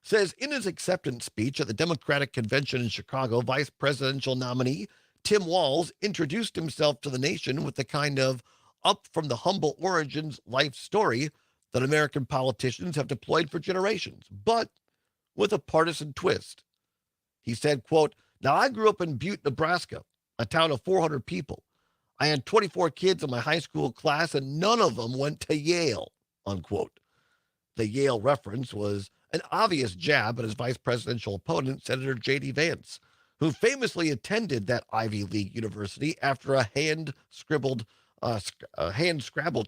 Says in his acceptance speech at the Democratic Convention in Chicago, vice presidential nominee Tim Walz introduced himself to the nation with the kind of up from the humble origins life story that American politicians have deployed for generations, but with a partisan twist. He said, quote, now I grew up in Butte, Nebraska, a town of 400 people. I had 24 kids in my high school class, and none of them went to Yale, unquote. The Yale reference was an obvious jab at his vice presidential opponent, Senator J.D. Vance, who famously attended that Ivy League university after a hand-scrabbled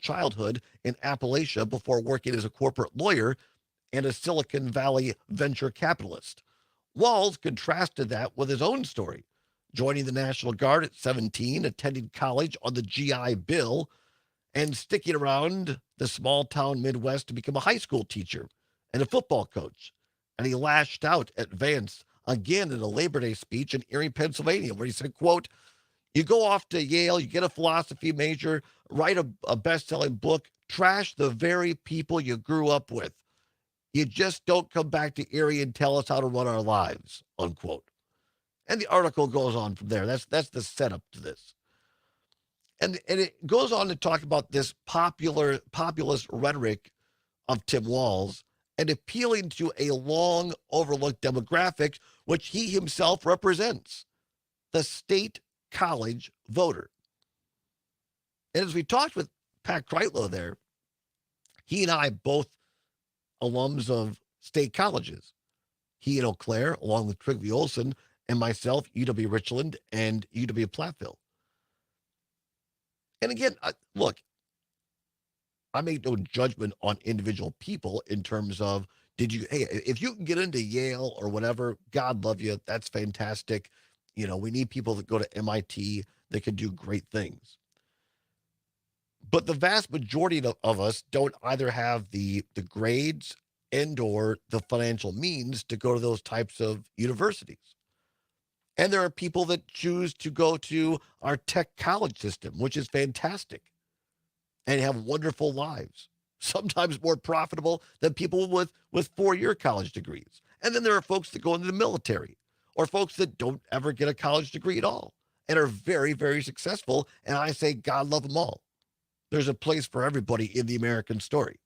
childhood in Appalachia before working as a corporate lawyer and a Silicon Valley venture capitalist. Walz contrasted that with his own story, joining the National Guard at 17, attending college on the GI Bill, and sticking around the small-town Midwest to become a high school teacher and a football coach. And he lashed out at Vance again in a Labor Day speech in Erie, Pennsylvania, where he said, quote, "You go off to Yale, you get a philosophy major, write a best-selling book, trash the very people you grew up with. You just don't come back to Erie and tell us how to run our lives," unquote. And the article goes on from there. That's the setup to this. And it goes on to talk about this populist rhetoric of Tim Walz and appealing to a long overlooked demographic, which he himself represents, the state college voter. And as we talked with Pat Kreitlow there, he and I both alums of state colleges. He in Eau Claire, along with Trigby Olson, and myself, UW Richland and UW Platteville. And again, look, I make no judgment on individual people in terms of, if you can get into Yale or whatever, God love you, that's fantastic. We need people that go to MIT that can do great things. But the vast majority of us don't either have the grades and or the financial means to go to those types of universities. And there are people that choose to go to our tech college system, which is fantastic, and have wonderful lives, sometimes more profitable than people with four-year college degrees. And then there are folks that go into the military, or folks that don't ever get a college degree at all and are very, very successful. And I say, God love them all. There's a place for everybody in the American story.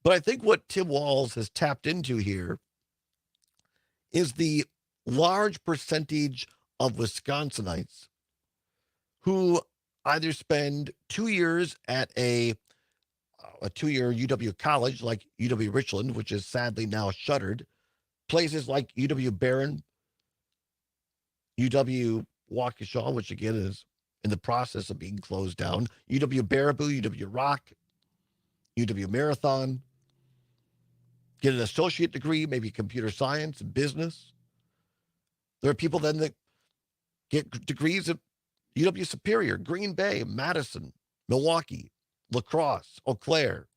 But I think what Tim Walz has tapped into here is the large percentage of Wisconsinites who either spend 2 years at a 2-year UW college like UW Richland, which is sadly now shuttered, places like UW Barron, UW Waukesha, which again is in the process of being closed down, UW Baraboo, UW Rock, UW Marathon, get an associate degree, maybe computer science, business. There are people then that get degrees at UW Superior, Green Bay, Madison, Milwaukee, La Crosse, Eau Claire,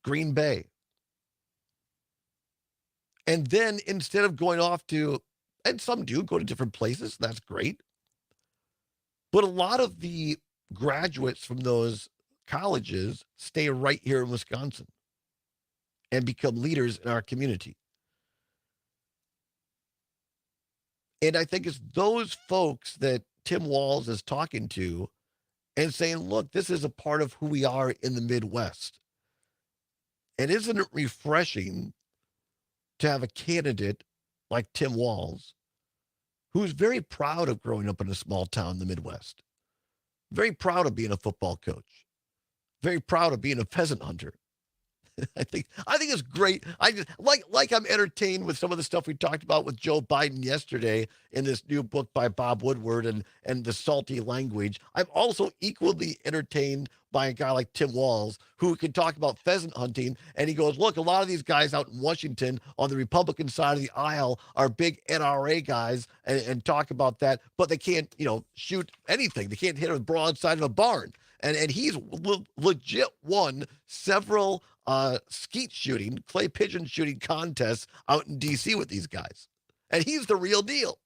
Green Bay. And then instead of going off to, and some do go to different places, that's great. But a lot of the graduates from those colleges stay right here in Wisconsin and become leaders in our community. And I think it's those folks that Tim Walz is talking to and saying, look, this is a part of who we are in the Midwest. And isn't it refreshing to have a candidate like Tim Walz, who's very proud of growing up in a small town in the Midwest, very proud of being a football coach, very proud of being a pheasant hunter. I think it's great. I just like I'm entertained with some of the stuff we talked about with Joe Biden yesterday in this new book by Bob Woodward and the salty language. I'm also equally entertained by a guy like Tim Walz, who can talk about pheasant hunting. And he goes, look, a lot of these guys out in Washington on the Republican side of the aisle are big NRA guys and talk about that, but they can't, shoot anything. They can't hit a broadside of a barn. And he's legit won several skeet shooting, clay pigeon shooting contests out in D.C. with these guys. And he's the real deal.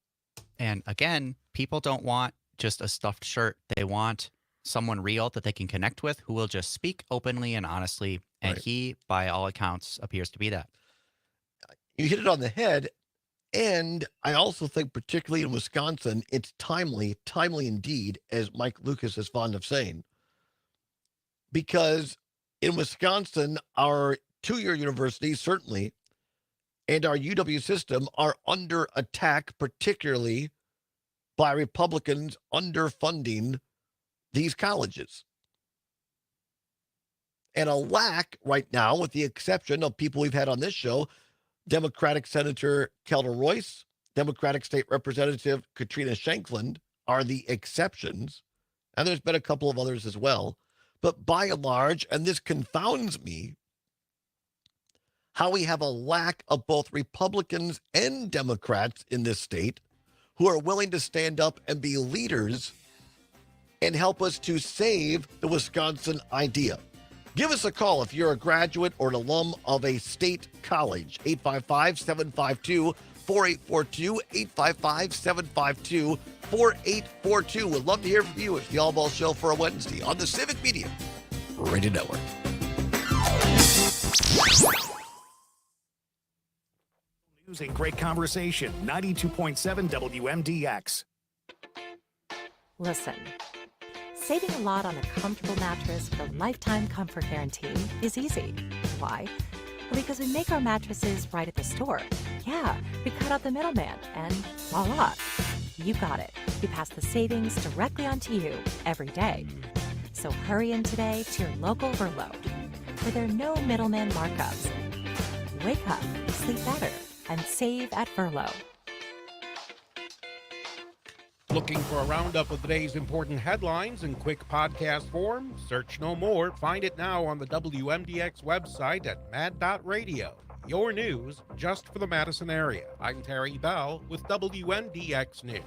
And again, people don't want just a stuffed shirt. They want someone real that they can connect with who will just speak openly and honestly. And right. He, by all accounts, appears to be that. You hit it on the head. And I also think, particularly in Wisconsin, it's timely indeed, as Mike Lucas is fond of saying. Because in Wisconsin, our two-year universities, certainly, and our UW system are under attack, particularly by Republicans underfunding these colleges. And a lack right now, with the exception of people we've had on this show, Democratic Senator Kelda Royce, Democratic State Representative Katrina Shankland are the exceptions. And there's been a couple of others as well. But by and large, and this confounds me, how we have a lack of both Republicans and Democrats in this state who are willing to stand up and be leaders and help us to save the Wisconsin idea. Give us a call if you're a graduate or an alum of a state college. 855-752-4842, 855-752-4842. We'd love to hear from you. It's the Allbaugh Show for a Wednesday on the Civic Media Radio Network. News and great conversation. 92.7 WMDX. Listen, saving a lot on a comfortable mattress with a lifetime comfort guarantee is easy. Why? Well, because we make our mattresses right at the store. Yeah, we cut out the middleman, and voila, you got it. We pass the savings directly onto you every day. So hurry in today to your local Verlo, where there are no middleman markups. Wake up, sleep better, and save at Verlo. Looking for a roundup of the day's important headlines in quick podcast form? Search no more. Find it now on the WMDX website at mad.radio. Your news just for the Madison area. I'm Terry Bell with WMDX News.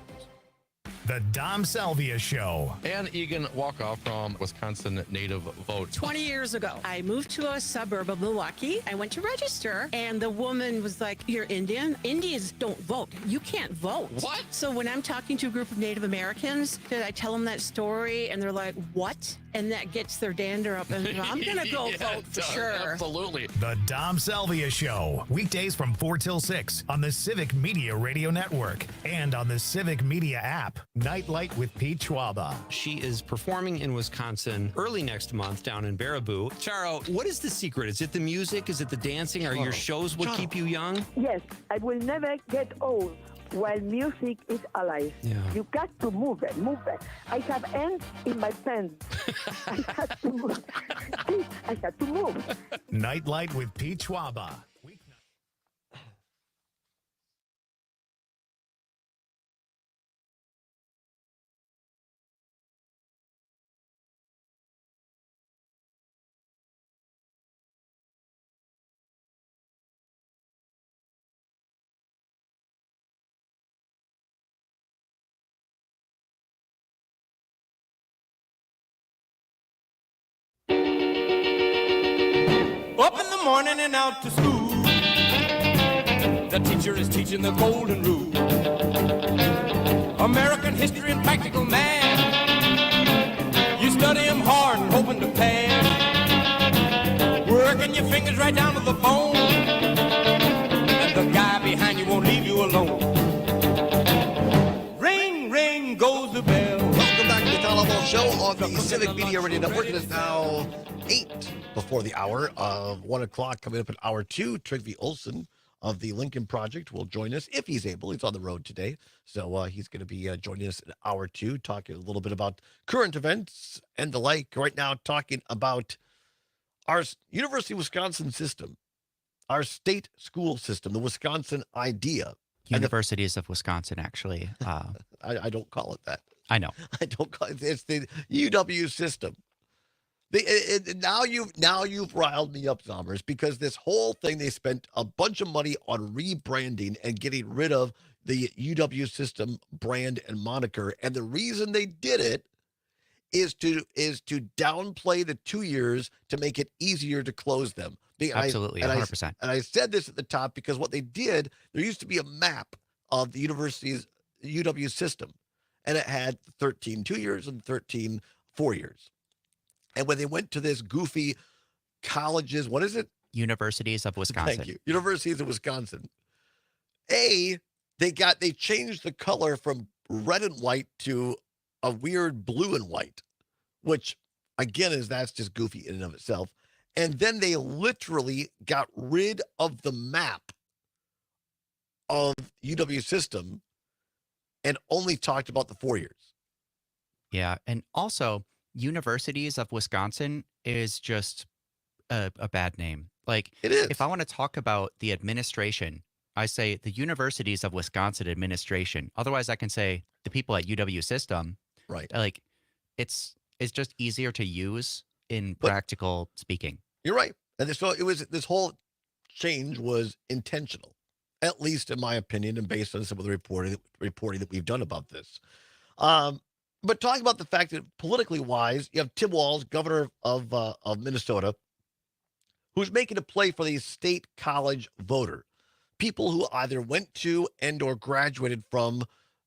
The Dom Salvia Show. Ann Egan Walkoff from Wisconsin Native Vote. 20 years ago, I moved to a suburb of Milwaukee. I went to register, and the woman was like, "You're Indian? Indians don't vote. You can't vote." What? So when I'm talking to a group of Native Americans, I tell them that story, and they're like, "What?" And that gets their dander up, and I'm going to go vote for sure. Absolutely. The Dom Salvia Show. Weekdays from 4 till 6 on the Civic Media Radio Network and on the Civic Media app. Nightlight with Pete Schwaba. She is performing in Wisconsin early next month down in Baraboo. Charo, what is the secret? Is it the music? Is it the dancing? Are your shows what keep you young? Yes, I will never get old while music is alive. Yeah. You got to move it, move it. I have ants in my pants. I had to move. I had to move. Nightlight with Pete Schwaba. Up in the morning and out to school. The teacher is teaching the golden rule. American history and practical math. You study them hard and hoping to pass. Working your fingers right down to the bone. And the guy behind you won't leave you alone. Ring, ring goes the bell. Welcome back to the Allbaugh Show on the Civic Media Radio Network. It is now 8 before the hour of 1 o'clock. Coming up at hour 2, Trygve Olsen of the Lincoln Project will join us if he's able. He's on the road today, so he's going to be joining us in hour 2, talking a little bit about current events and the like. Right now, talking about our University of Wisconsin system, our state school system, the Wisconsin idea. Universities of Wisconsin, actually. I don't call it that. I know. I don't call it. It's the UW system. Now you've riled me up, Zombers, because this whole thing, they spent a bunch of money on rebranding and getting rid of the UW system brand and moniker. And the reason they did it is to downplay the 2 years to make it easier to close them. Absolutely, 100%. And I said this at the top because what they did, there used to be a map of the university's UW system, and it had 13 2 years and 13 4 years. And when they went to this goofy colleges, what is it? Universities of Wisconsin. Thank you. Universities of Wisconsin. They changed the color from red and white to a weird blue and white, which again that's just goofy in and of itself. And then they literally got rid of the map of UW system and only talked about the 4 years. Yeah, and also Universities of Wisconsin is just a bad name. Like, it is. If I want to talk about the administration, I say the Universities of Wisconsin administration. Otherwise, I can say the people at UW system. Right. Like, it's just easier to use in practical speaking. You're right. And so it was this whole change was intentional, at least in my opinion, and based on some of the reporting that we've done about this. But talking about the fact that politically wise, you have Tim Walz, governor of Minnesota, who's making a play for the state college voter, people who either went to and or graduated from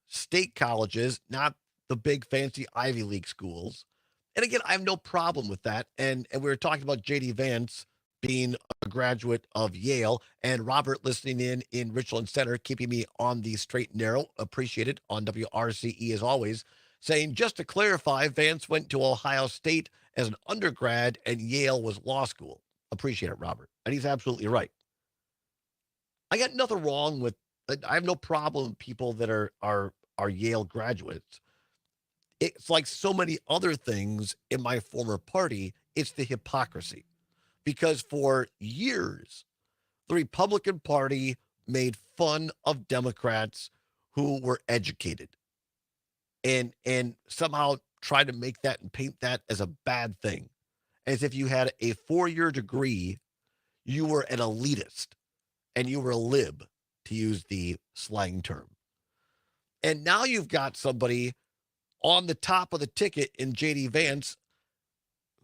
state colleges, not the big fancy Ivy League schools. And again, I have no problem with that. And we were talking about J.D. Vance being a graduate of Yale, and Robert listening in Richland Center, keeping me on the straight and narrow. Appreciate it on WRCE as always, saying, just to clarify, Vance went to Ohio State as an undergrad and Yale was law school. Appreciate it, Robert. And he's absolutely right. I got nothing wrong with, I have no problem with people that are Yale graduates. It's like so many other things in my former party, it's the hypocrisy. Because for years, the Republican Party made fun of Democrats who were educated and somehow tried to make that and paint that as a bad thing. As if you had a 4-year degree, you were an elitist and you were a lib, to use the slang term. And now you've got somebody on the top of the ticket in J.D. Vance,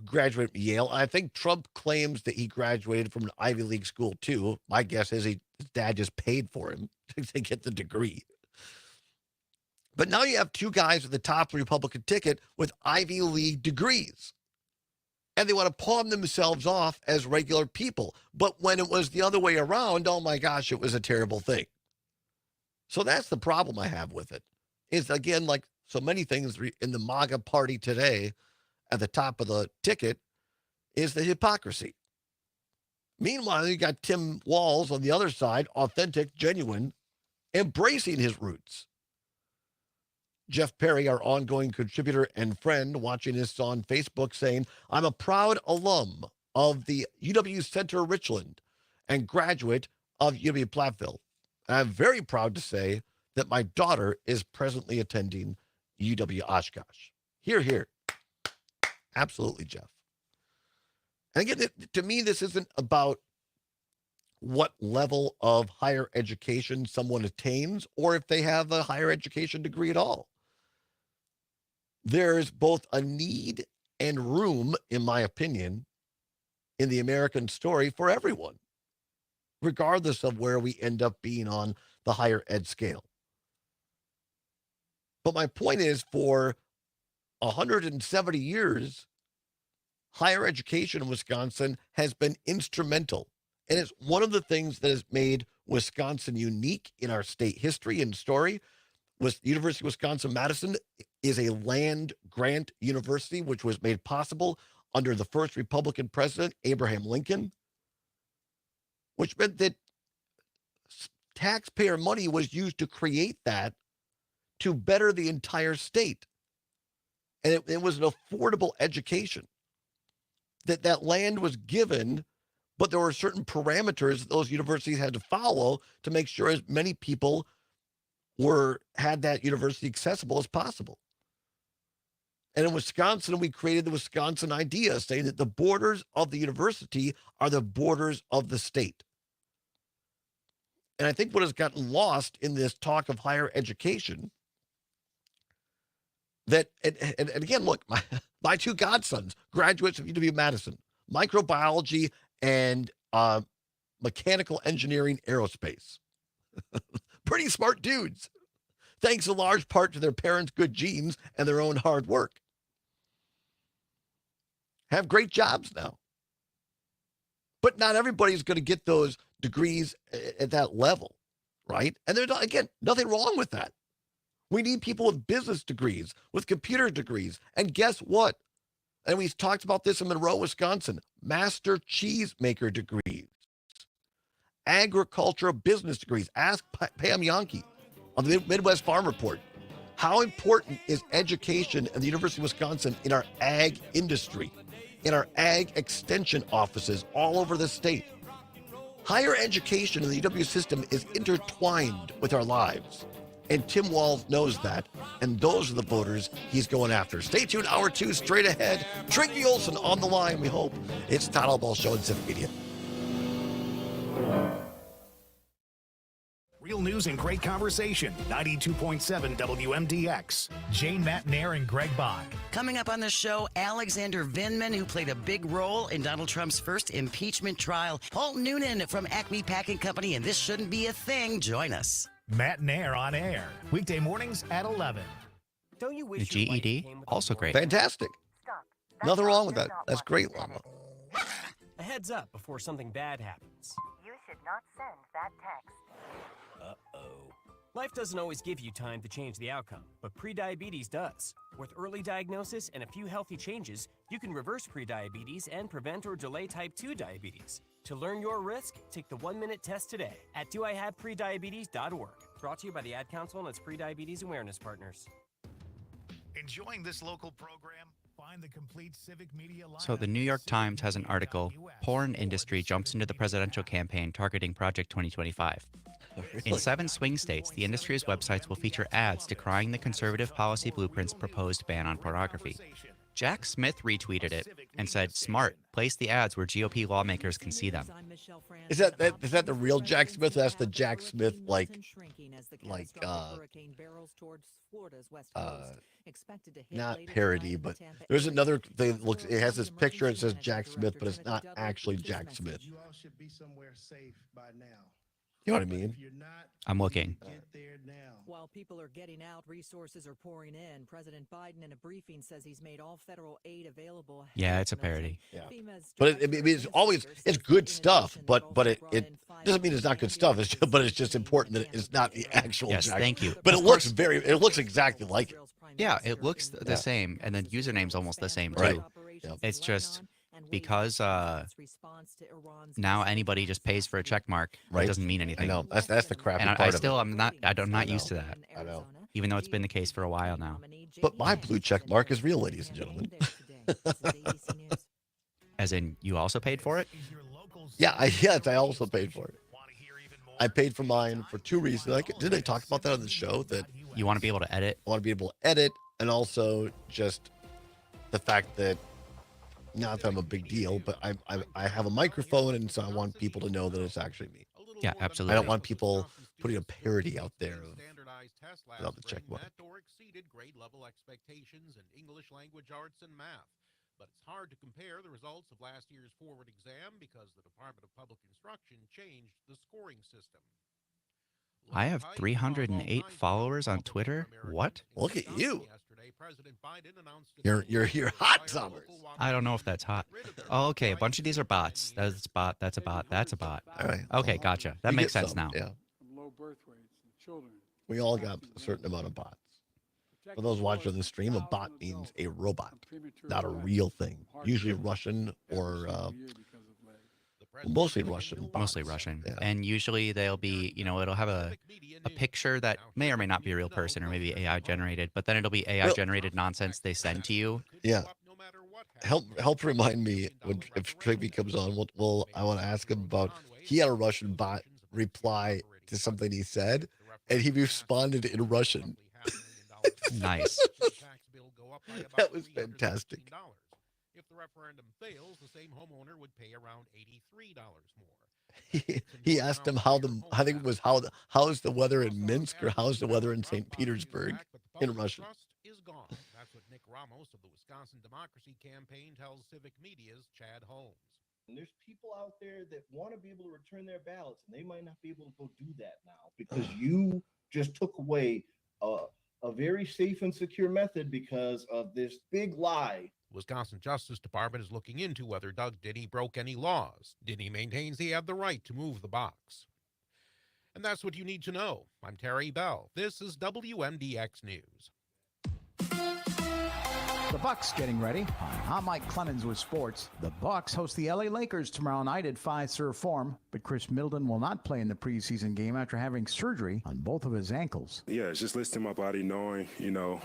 graduate from Yale. I think Trump claims that he graduated from an Ivy League school too. My guess is his dad just paid for him to get the degree. But now you have two guys at the top of the Republican ticket with Ivy League degrees. And they want to palm themselves off as regular people. But when it was the other way around, oh my gosh, it was a terrible thing. So that's the problem I have with it. Is again, like so many things in the MAGA party today, at the top of the ticket, is the hypocrisy. Meanwhile, you got Tim Walz on the other side, authentic, genuine, embracing his roots. Jeff Perry, our ongoing contributor and friend, watching this on Facebook, saying, I'm a proud alum of the UW Center Richland and graduate of UW Platteville. And I'm very proud to say that my daughter is presently attending UW Oshkosh. Hear, hear. Absolutely, Jeff. And again, to me, this isn't about what level of higher education someone attains or if they have a higher education degree at all. There's both a need and room, in my opinion, in the American story for everyone, regardless of where we end up being on the higher ed scale. But my point is, for 170 years, higher education in Wisconsin has been instrumental. And it's one of the things that has made Wisconsin unique in our state history and story. University of Wisconsin-Madison is a land grant university, which was made possible under the first Republican president, Abraham Lincoln, which meant that taxpayer money was used to create that to better the entire state. And it was an affordable education. That land was given, but there were certain parameters that those universities had to follow to make sure as many people had that university accessible as possible. And in Wisconsin, we created the Wisconsin idea, saying that the borders of the university are the borders of the state. And I think what has gotten lost in this talk of higher education, that, and again, look, my two godsons, graduates of UW-Madison, microbiology and mechanical engineering aerospace. Pretty smart dudes, thanks in large part to their parents' good genes and their own hard work. Have great jobs now. But not everybody's going to get those degrees at that level, right? And there's, again, nothing wrong with that. We need people with business degrees, with computer degrees. And guess what? And we talked about this in Monroe, Wisconsin. Master cheesemaker degrees. Agricultural business degrees. Ask Pam Yonke on the Midwest Farm Report. How important is education at the University of Wisconsin in our ag industry, in our ag extension offices all over the state? Higher education in the UW system is intertwined with our lives. And Tim Walz knows that, and those are the voters he's going after. Stay tuned, hour 2, straight ahead. Trigby Olson on the line, we hope. It's Todd Allbaugh Show in Civic Media. Real news and great conversation. 92.7 WMDX. Jane Matnair and Greg Bach. Coming up on the show, Alexander Vindman, who played a big role in Donald Trump's first impeachment trial. Paul Noonan from Acme Packing Company, and This Shouldn't Be a Thing. Join us. Matnair on air. Weekday mornings at 11. The GED, also great. Fantastic. Nothing wrong with that. That's great, Llama. A heads up before something bad happens. You should not send that text. Uh-oh. Life doesn't always give you time to change the outcome, but prediabetes does. With early diagnosis and a few healthy changes, you can reverse prediabetes and prevent or delay type 2 diabetes. To learn your risk, take the 1-minute test today at doihaveprediabetes.org. Brought to you by the Ad Council and its prediabetes awareness partners. Enjoying this local program? Find the complete Civic Media lineup. So the New York Times has an article, Porn Industry Jumps into the Presidential Campaign Targeting Project 2025. In 7 swing states, the industry's websites will feature ads decrying the conservative policy blueprint's proposed ban on pornography. Jack Smith retweeted it and said, "Smart, place the ads where GOP lawmakers can see them." Is that the real Jack Smith? That's the Jack Smith not parody, but there's another thing. Looks, it has this picture. It says Jack Smith, but it's not actually Jack Smith. You all should be somewhere safe by now. You know what I mean? I'm looking. While people are getting out, resources are pouring in. President Biden in a briefing says he's made all federal aid available. Yeah, it's a parody. Yeah. But it's good stuff, but it doesn't mean it's not good stuff. But it's just important that it's not the actual Yes, Jack. thank you. But it looks exactly like it. Yeah, it looks the same, and the username's almost the same too. Right. Yep. It's just because now anybody just pays for a check mark. Right. It doesn't mean anything. I know that's the crappy and part I still of it. I'm not used to that. I know. Even though it's been the case for a while now. But my blue check mark is real, ladies and gentlemen. As in, you also paid for it? Yeah, I also paid for it. I paid for mine for 2 reasons. Didn't I talk about that on the show? That you want to be able to edit? I want to be able to edit, and also just the fact that, not that I'm a big deal, but I have a microphone, and so I want people to know that it's actually me. Yeah, absolutely. I don't want people putting a parody out there without the check mark. Or exceeded grade level expectations in English language arts and math. But it's hard to compare the results of last year's forward exam because the Department of Public Instruction changed the scoring system. I have 308 followers on Twitter. What? Look at you. You're hot, Summers. I don't know if that's hot. Oh, okay. A bunch of these are bots. That's a bot. That's a bot. That's a bot. All right. Okay, gotcha. That makes sense now. Yeah. Low birth rates in children. We all got a certain amount of bots. For those watching the stream, a bot means a robot, not a real thing. Usually Russian or mostly Russian. Bots. Mostly Russian. Yeah. And usually they'll be, it'll have a picture that may or may not be a real person or maybe AI generated, but then it'll be AI generated nonsense they send to you. Yeah. Help remind me if Trigby comes on. I want to ask him about. He had a Russian bot reply to something he said, and he responded in Russian. Nice. That was fantastic. If the referendum fails, the same homeowner would pay around $83 more. He asked him how's the weather in Minsk or how's the weather in St. Petersburg in Russian. Is gone. That's what Nick Ramos of the Wisconsin Democracy Campaign tells Civic Media's Chad Holmes. And there's people out there that want to be able to return their ballots, and they might not be able to go do that now because you just took away a very safe and secure method because of this big lie. Wisconsin Justice Department is looking into whether Doug Dinney broke any laws. Dinney maintains he had the right to move the box. And that's what you need to know. I'm Terry Bell. This is WMDX News. The Bucks getting ready. I'm Mike Clemens with sports. The Bucks host the LA Lakers tomorrow night at Fiserv Forum, but Chris Middleton will not play in the preseason game after having surgery on both of his ankles. Yeah, it's just listening to my body, knowing,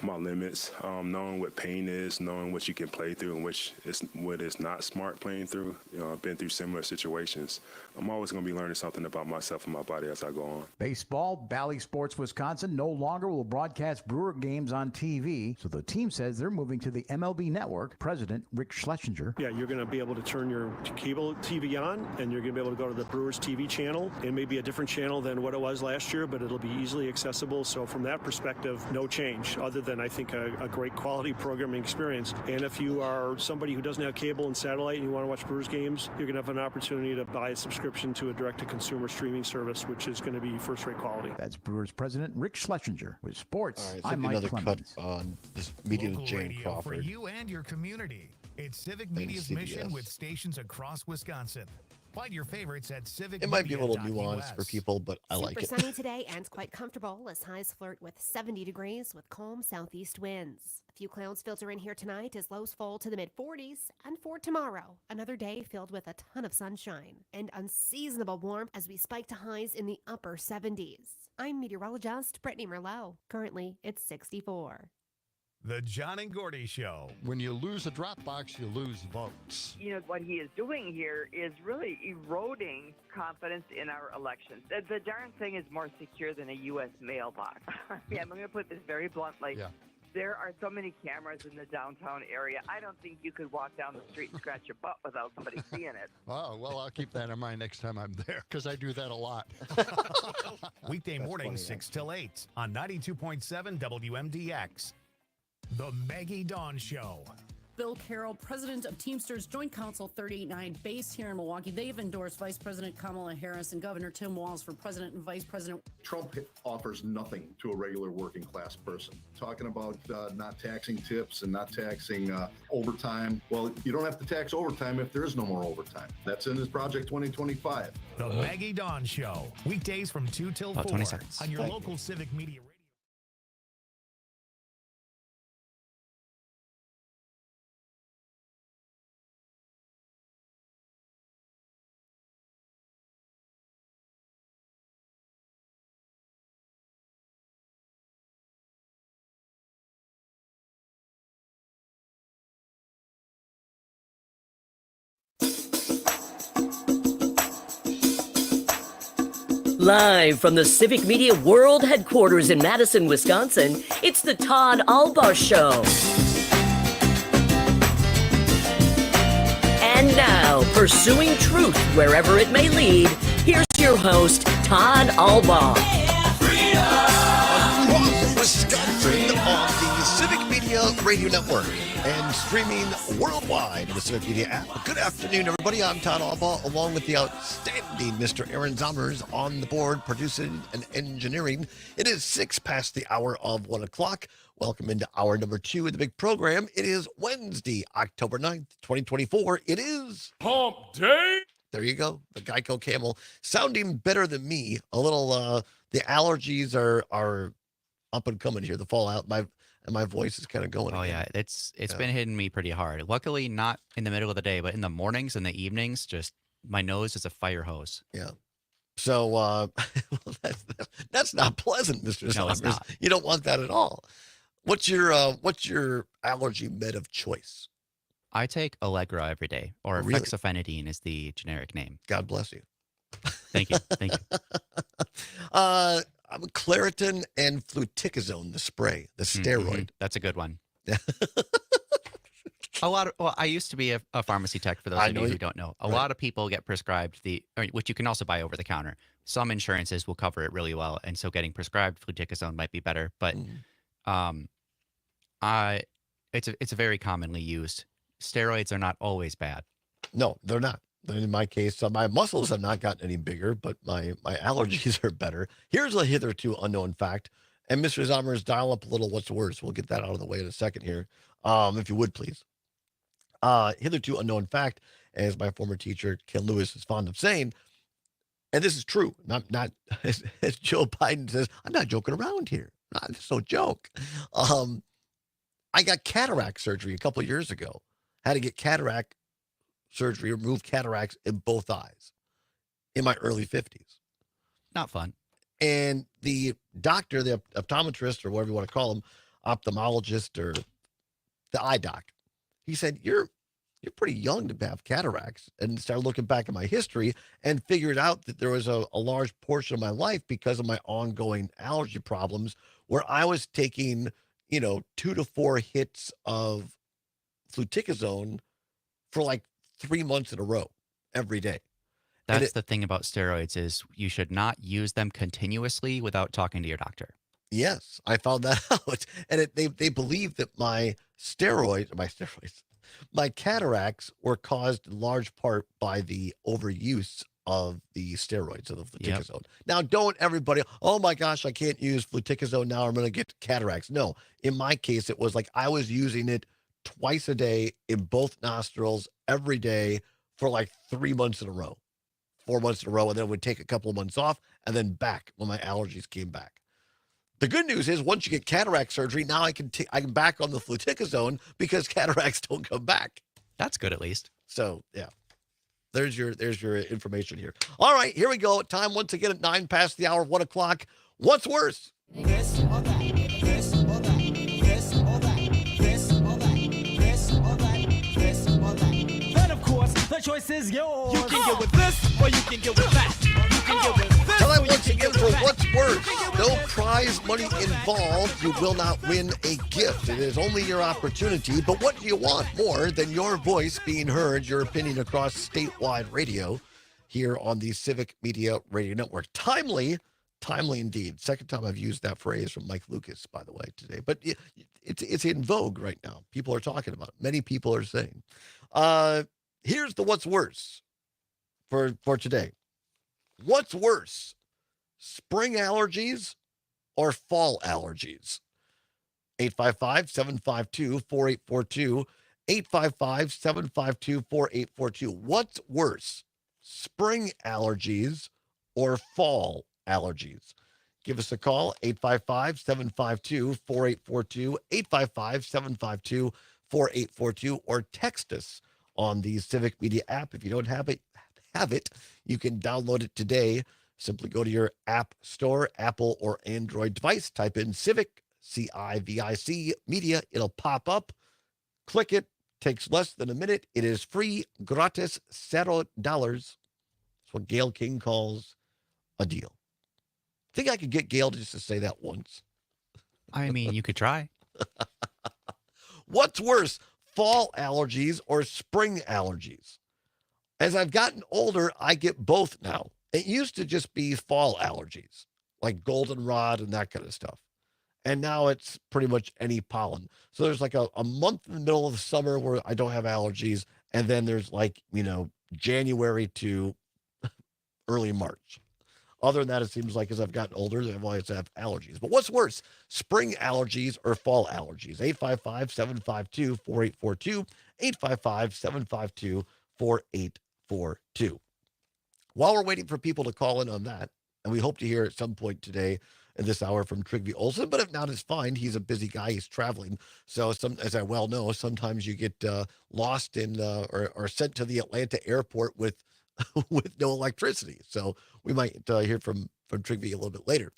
my limits, knowing what pain is, knowing what you can play through and what is not smart playing through. I've been through similar situations. I'm always going to be learning something about myself and my body as I go on. Baseball, Bally Sports Wisconsin no longer will broadcast Brewer games on TV, so the team says they're moving to the MLB Network, President Rick Schlesinger. Yeah, you're going to be able to turn your cable TV on, and you're going to be able to go to the Brewers TV channel. It may be a different channel than what it was last year, but it'll be easily accessible. So from that perspective, no change, other than, I think, a great quality programming experience. And if you are somebody who doesn't have cable and satellite and you want to watch Brewers games, you're going to have an opportunity to buy a subscription to a direct-to-consumer streaming service, which is going to be first-rate quality. That's Brewers President Rick Schlesinger with sports. All right, I'm Mike another Clemens. cut on this media with Jane Radio Crawford. for you and your community. It's Civic Media's mission with stations across Wisconsin. Find your favorites at Civic. It might be a little nuanced for people, but I like it. Super sunny today and quite comfortable as highs flirt with 70 degrees with calm southeast winds. A few clouds filter in here tonight as lows fall to the mid-40s. And for tomorrow, another day filled with a ton of sunshine and unseasonable warmth as we spike to highs in the upper 70s. I'm meteorologist Brittany Merlot. Currently, it's 64. The John and Gordy Show. When you lose a drop box, you lose votes. You know, what he is doing here is really eroding confidence in our elections. The darn thing is more secure than a U.S. mailbox. Yeah, I'm going to put this very bluntly. Yeah. There are so many cameras in the downtown area. I don't think you could walk down the street and scratch your butt without somebody seeing it. Oh, well, I'll keep that in mind next time I'm there, because I do that a lot. Weekday mornings, 6 till 8 on 92.7 WMDX. The Maggie Dawn Show. Bill Carroll, president of Teamsters Joint Council 389, based here in Milwaukee. They've endorsed Vice President Kamala Harris and Governor Tim Walz for president and vice president. Trump offers nothing to a regular working class person. Talking about not taxing tips and not taxing overtime. Well, you don't have to tax overtime if there is no more overtime. That's in his Project 2025. The Maggie Dawn Show. Weekdays from 2 till 4 20 seconds. on your local Civic Media Radio. Live from the Civic Media World Headquarters in Madison, Wisconsin, it's the Todd Allbaugh Show. And now, pursuing truth wherever it may lead, here's your host, Todd Allbaugh. Across Wisconsin on the Civic Media Radio Network and streaming worldwide on the Civic Media app. Good afternoon, everybody. I'm Todd Allbaugh, along with the outstanding Mr. Aaron Zommers on the board, producing and engineering. It is 6 past the hour of 1 o'clock. Welcome into hour number 2 of the big program. It is Wednesday, October 9th, 2024. It is Hump Day. There you go. The Geico Camel sounding better than me. A little, the allergies are up and coming here. The fallout. My voice is kind of going. Oh again. yeah, it's been hitting me pretty hard. Luckily, not in the middle of the day, but in the mornings and the evenings, just my nose is a fire hose. Yeah. So well, that's not pleasant, Mr. No, it's Sommers. not. You don't want that at all. What's your allergy med of choice? I take Allegra every day, or Really? fexofenadine is the generic name. God bless you. Thank you. Thank you. I'm Claritin and fluticasone, the spray, the steroid. That's a good one. I used to be a pharmacy tech, for those of you who don't know. A lot of people get prescribed which you can also buy over the counter. Some insurances will cover it really well, and so getting prescribed fluticasone might be better. But it's a very commonly used. Steroids are not always bad. No, they're not. In my case, my muscles have not gotten any bigger, but my allergies are better. Here's a hitherto unknown fact. And Mr. Zommers, dial up a little what's worse. We'll get that out of the way in a second here. If you would, please. Hitherto unknown fact, as my former teacher, Ken Lewis, is fond of saying, and this is true, not as Joe Biden says, I'm not joking around here. It's no joke. I got cataract surgery a couple of years ago. Had to get cataract surgery, remove cataracts in both eyes in my early 50s. Not fun. And the doctor, the optometrist, or whatever you want to call him, ophthalmologist or the eye doc, he said, you're pretty young to have cataracts. And started looking back at my history and figured out that there was a large portion of my life because of my ongoing allergy problems where I was taking, 2 to 4 hits of fluticasone for like 3 months in a row every day. That's the thing about steroids is you should not use them continuously without talking to your doctor. Yes, I found that out. And they believe that my cataracts were caused in large part by the overuse of the steroids, of the fluticasone. Now, don't everybody, oh my gosh, I can't use fluticasone now, I'm going to get cataracts. No, in my case, it was like I was using it twice a day in both nostrils every day for like 3 months in a row, 4 months in a row, and then would take a couple of months off and then back when my allergies came back. The good news is once you get cataract surgery, now I can back on the fluticasone because cataracts don't come back. That's good at least. So, yeah. There's your information here. All right, here we go. Time once again at 9 past the hour of 1 o'clock. What's worse? This or that, this or that, this or that, this or that, this or that, this or that. And of course, the choice is yours. You can get with this or you can get with that. You can get with this. Time once again for What's Worse. No prize money involved. You will not win a gift. It is only your opportunity. But what do you want more than your voice being heard, your opinion across statewide radio here on the Civic Media Radio Network? Timely indeed. Second time I've used that phrase from Mike Lucas, by the way, today. But it's in vogue right now. People are talking about it. Many people are saying. Here's the What's Worse for today. What's worse, spring allergies or fall allergies? 855-752-4842. 855-752-4842. What's worse, spring allergies or fall allergies? Give us a call, 855-752-4842, 855-752-4842, or text us on the Civic Media app. If you don't have it, you can download it today. Simply go to your app store, Apple or Android device, type in Civic, CIVIC Media. It'll pop up. Click it. Takes less than a minute. It is free, gratis, $0. That's what Gail King calls a deal. Think I could get Gail just to say that once? I mean, you could try. What's worse, fall allergies or spring allergies? As I've gotten older, I get both now. It used to just be fall allergies, like goldenrod and that kind of stuff. And now it's pretty much any pollen. So there's like a month in the middle of the summer where I don't have allergies. And then there's like, January to early March. Other than that, it seems like as I've gotten older, I've always have allergies. But what's worse, spring allergies or fall allergies? 855-752-4842, 855-752-4842. While we're waiting for people to call in on that, and we hope to hear at some point today in this hour from Trygve Olsen, but if not, it's fine. He's a busy guy. He's traveling. So as I well know, sometimes you get lost in or sent to the Atlanta airport with no electricity. So we might hear from Trygve a little bit later.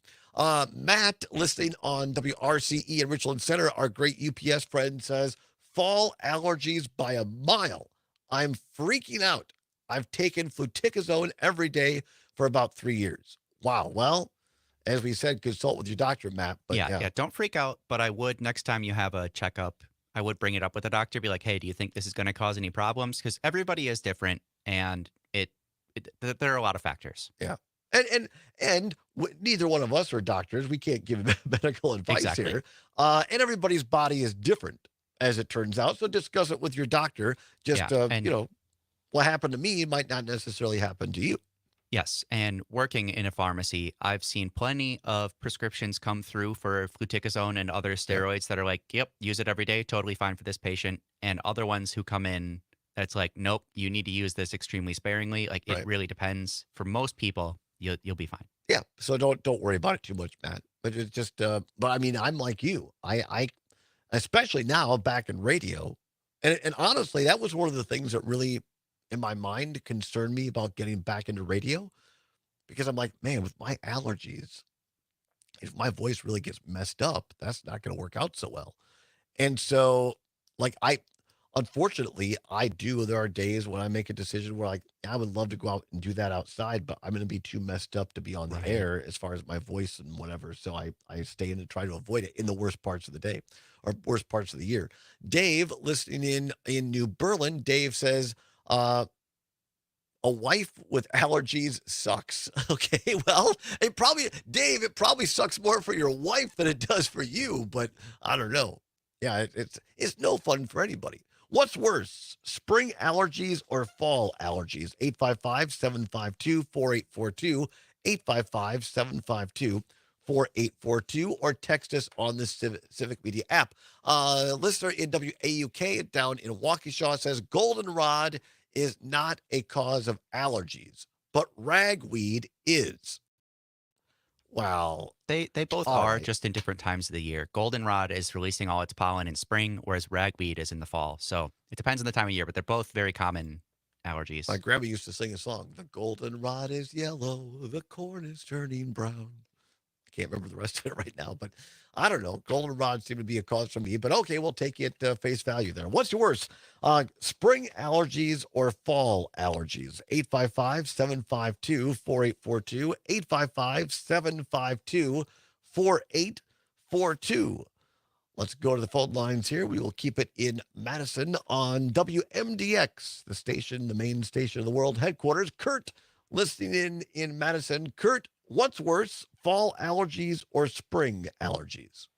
Matt, listening on WRCE in Richland Center, our great UPS friend, says, fall allergies by a mile. I'm freaking out. I've taken fluticasone every day for about 3 years. Wow. Well, as we said, consult with your doctor, Matt. But yeah, don't freak out. But I would, next time you have a checkup, I would bring it up with the doctor. Be like, hey, do you think this is going to cause any problems? Because everybody is different, and there are a lot of factors. Yeah. And neither one of us are doctors. We can't give medical advice here. And everybody's body is different, as it turns out. So discuss it with your doctor. What happened to me might not necessarily happen to you. Yes, and working in a pharmacy, I've seen plenty of prescriptions come through for fluticasone and other steroids that are like, yep, use it every day, totally fine for this patient. And other ones who come in that's like, nope, you need to use this extremely sparingly. Like it really depends. For most people, you'll be fine. Yeah, so don't worry about it too much, Matt. But it's just, but I mean, I'm like you. I especially now back in radio, and honestly, that was one of the things that really, in my mind, concerned me about getting back into radio, because I'm like, man, with my allergies, if my voice really gets messed up, that's not going to work out so well. And so, like, unfortunately, I do. There are days when I make a decision where, like, I would love to go out and do that outside, but I'm going to be too messed up to be on the air as far as my voice and whatever. So I stay in and try to avoid it in the worst parts of the day or worst parts of the year. Dave, listening in New Berlin, Dave says, a wife with allergies sucks. Okay, well, Dave, it probably sucks more for your wife than it does for you, but I don't know. Yeah, it's no fun for anybody. What's worse, spring allergies or fall allergies? 855-752-4842, 855-752-4842, or text us on the Civic Media app. Listener in WAUK down in Waukesha says goldenrod is not a cause of allergies, but ragweed is. Wow. They both All are, right. just in different times of the year. Goldenrod is releasing all its pollen in spring, whereas ragweed is in the fall. So it depends on the time of year, but they're both very common allergies. My grandma used to sing a song. The goldenrod is yellow, the corn is turning brown. I can't remember the rest of it right now, but I don't know. Goldenrod seemed to be a cause for me, but okay, we'll take it face value there. What's worse, spring allergies or fall allergies? 855-752-4842, 855-752-4842. Let's go to the phone lines here. We will keep it in Madison on WMDX, the station, the main station of the world headquarters. Kurt, listening in Madison. Kurt, what's worse, fall allergies or spring allergies?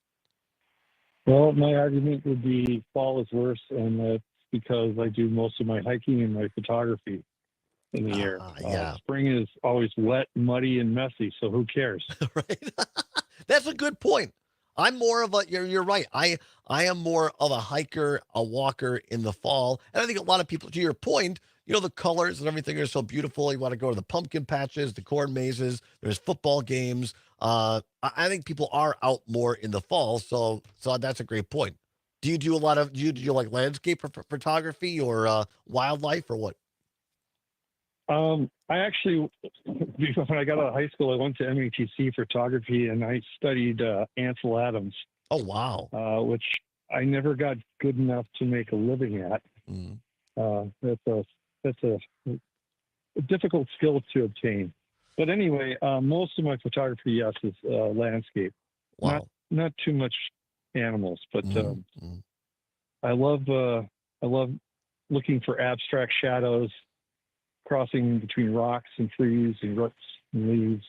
Well, my argument would be fall is worse, and that's because I do most of my hiking and my photography in the year. Yeah. Spring is always wet, muddy, and messy, so who cares? That's a good point. I'm more of a, you're right. I am more of a hiker, a walker in the fall. And I think a lot of people, to your point, the colors and everything are so beautiful. You want to go to the pumpkin patches, the corn mazes, there's football games. I think people are out more in the fall. So that's a great point. Do you do do you like landscape photography or wildlife or what? I actually, when I got out of high school, I went to MATC photography and I studied Ansel Adams. Oh, wow. Which I never got good enough to make a living at. That's a difficult skill to obtain. But anyway, most of my photography, yes, is landscape. Wow. Not too much animals, but I love looking for abstract shadows crossing between rocks and trees and roots and leaves.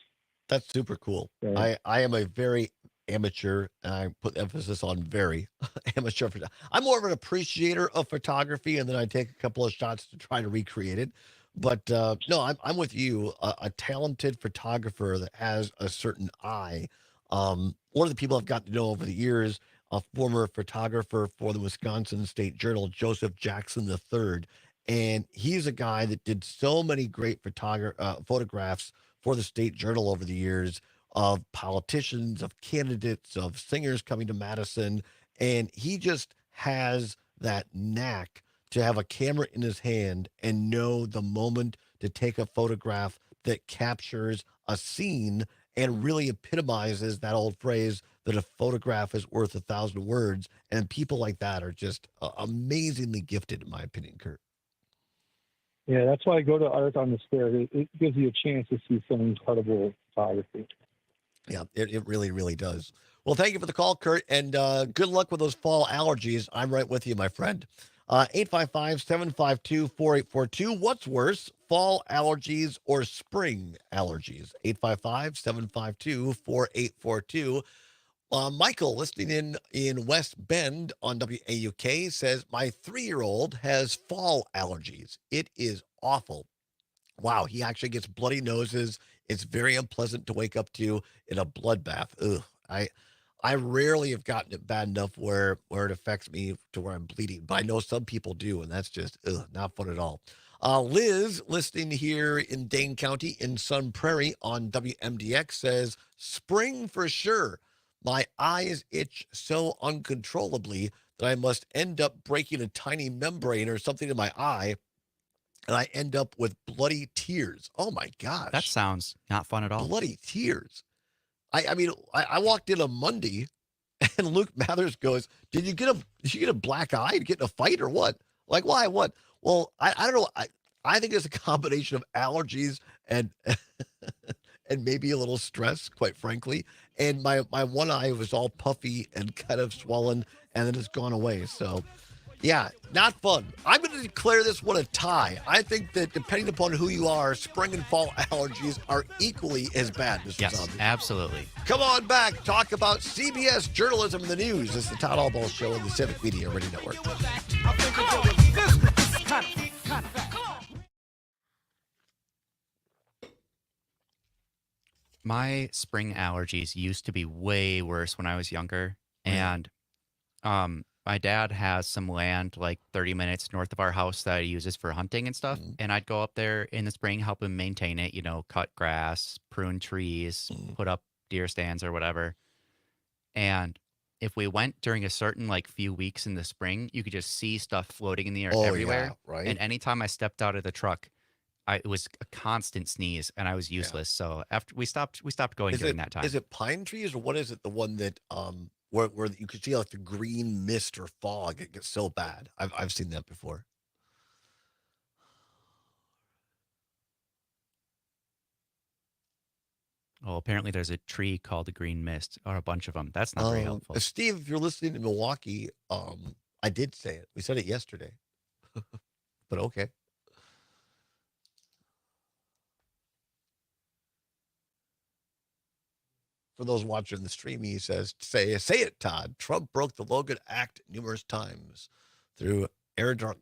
That's super cool. Right. I am a very amateur, and I put emphasis on very amateur. I'm more of an appreciator of photography, and then I take a couple of shots to try to recreate it. But no, I'm with you. A talented photographer that has a certain eye. One of the people I've gotten to know over the years, a former photographer for the Wisconsin State Journal, Joseph Jackson III. And he's a guy that did so many great photographs for the State Journal over the years of politicians, of candidates, of singers coming to Madison. And he just has that knack to have a camera in his hand and know the moment to take a photograph that captures a scene and really epitomizes that old phrase that a photograph is worth 1,000 words. And people like that are just amazingly gifted, in my opinion, Kurt. Yeah, that's why I go to Art on the Square. It gives you a chance to see some incredible photography. Yeah, it really, really does. Well, thank you for the call, Kurt, and good luck with those fall allergies. I'm right with you, my friend. 855-752-4842. What's worse, fall allergies or spring allergies? 855-752-4842. Michael, listening in West Bend on WAUK, says, my 3-year-old has fall allergies. It is awful. Wow, he actually gets bloody noses. It's very unpleasant to wake up to in a bloodbath. Ugh, I rarely have gotten it bad enough where it affects me to where I'm bleeding, but I know some people do, and that's just not fun at all. Liz, listening here in Dane County in Sun Prairie on WMDX, says, spring for sure. My eyes itch so uncontrollably that I must end up breaking a tiny membrane or something in my eye, and I end up with bloody tears. Oh, my gosh. That sounds not fun at all. Bloody tears. I mean, I walked in on Monday, and Luke Mathers goes, did you get a black eye? Did you get in a fight or what? Like, why? What? Well, I don't know. I think it's a combination of allergies and and maybe a little stress, quite frankly. And my one eye was all puffy and kind of swollen, and then it's gone away. So, yeah, not fun. I'm going to declare this one a tie. I think that depending upon who you are, spring and fall allergies are equally as bad, Mr. Yes, Zombie. absolutely. Come on back. Talk about CBS journalism and the news. This is the Todd Allbaugh Show on the Civic Media Radio Network. My spring allergies used to be way worse when I was younger. And my dad has some land like 30 minutes north of our house that he uses for hunting and stuff. And I'd go up there in the spring, help him maintain it, cut grass, prune trees, put up deer stands or whatever. And if we went during a certain few weeks in the spring, you could just see stuff floating in the air everywhere. Yeah, right. And anytime I stepped out of the truck, it was a constant sneeze, and I was useless. So after we stopped going during that time. Is it pine trees, or what is it? The one that where you could see like the green mist or fog? It gets so bad. I've seen that before. Oh, apparently there's a tree called the green mist, or a bunch of them. That's not very helpful. Steve, if you're listening to Milwaukee, I did say it. We said it yesterday, but okay. For those watching the stream, he says, say it, Todd. Trump broke the Logan Act numerous times through Erdogan,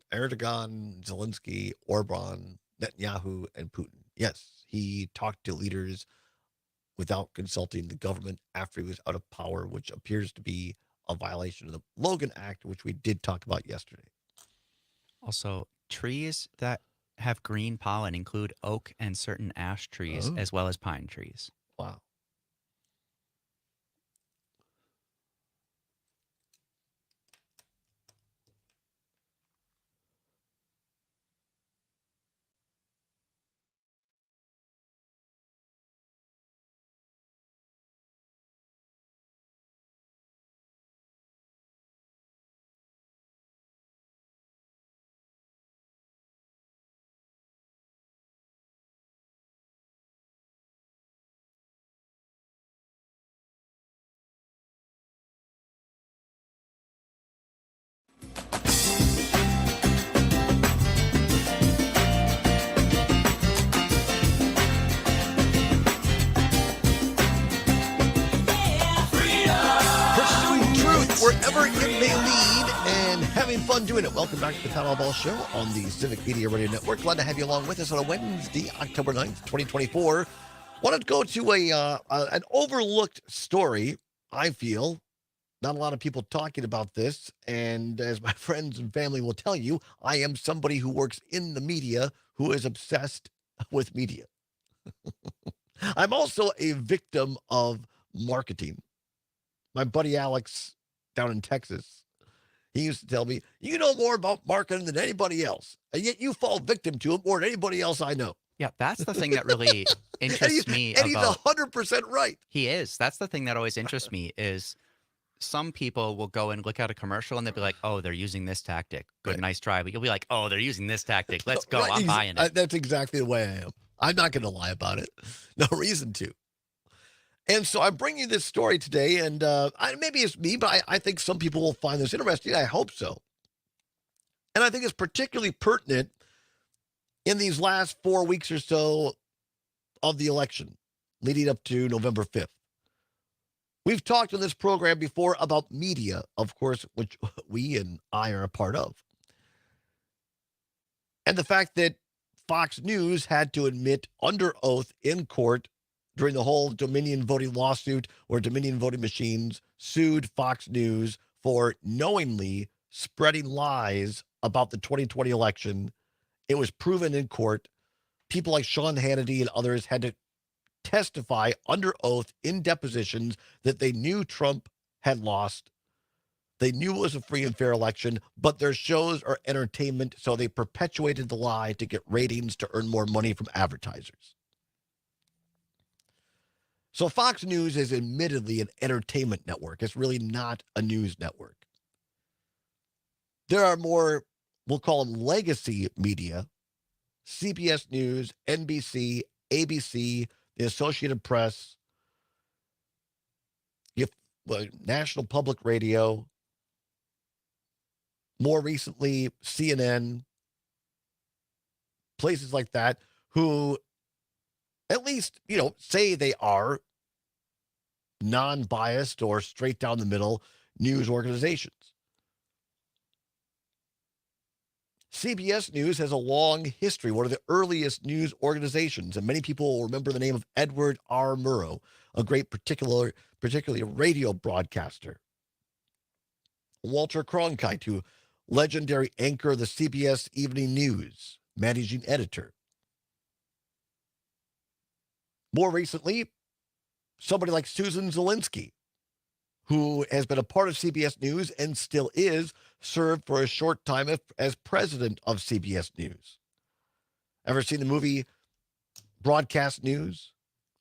Zelensky, Orban, Netanyahu, and Putin. Yes, he talked to leaders without consulting the government after he was out of power, which appears to be a violation of the Logan Act, which we did talk about yesterday. Also, trees that have green pollen include oak and certain ash trees, as well as pine trees. Wow. Wherever it may lead, and having fun doing it. Welcome back to the Todd Allbaugh Show on the Civic Media Radio Network. Glad to have you along with us on a Wednesday, October 9th, 2024. Wanted to go to an overlooked story, I feel. Not a lot of people talking about this, and as my friends and family will tell you, I am somebody who works in the media who is obsessed with media. I'm also a victim of marketing. My buddy Alex down in Texas, he used to tell me, you know more about marketing than anybody else, and yet you fall victim to it more than anybody else I know. Yeah, that's the thing that really interests me. And he's 100% right. He is. That's the thing that always interests me is some people will go and look at a commercial and they'll be like, oh, they're using this tactic. Good, right. Nice try. But you'll be like, oh, they're using this tactic. Let's go. Right. I'm buying it. That's exactly the way I am. I'm not going to lie about it. No reason to. And so I'm bringing you this story today, and maybe it's me, but I think some people will find this interesting. I hope so. And I think it's particularly pertinent in these last 4 weeks or so of the election leading up to November 5th. We've talked on this program before about media, of course, which we and I are a part of. And the fact that Fox News had to admit under oath in court during the whole Dominion voting lawsuit where Dominion voting machines sued Fox News for knowingly spreading lies about the 2020 election. It was proven in court. People like Sean Hannity and others had to testify under oath in depositions that they knew Trump had lost. They knew it was a free and fair election, but their shows are entertainment, so they perpetuated the lie to get ratings to earn more money from advertisers. So Fox News is admittedly an entertainment network. It's really not a news network. There are more we'll call them legacy media, CBS News, NBC, ABC, the Associated Press, National Public Radio, more recently, CNN, places like that, who at least, say they are non-biased or straight down the middle news organizations. CBS News has a long history, one of the earliest news organizations, and many people will remember the name of Edward R. Murrow, a great particularly radio broadcaster. Walter Cronkite, who legendary anchor of the CBS Evening News, managing editor. More recently, somebody like Susan Zielinski, who has been a part of CBS News and still is, served for a short time as president of CBS News. Ever seen the movie Broadcast News?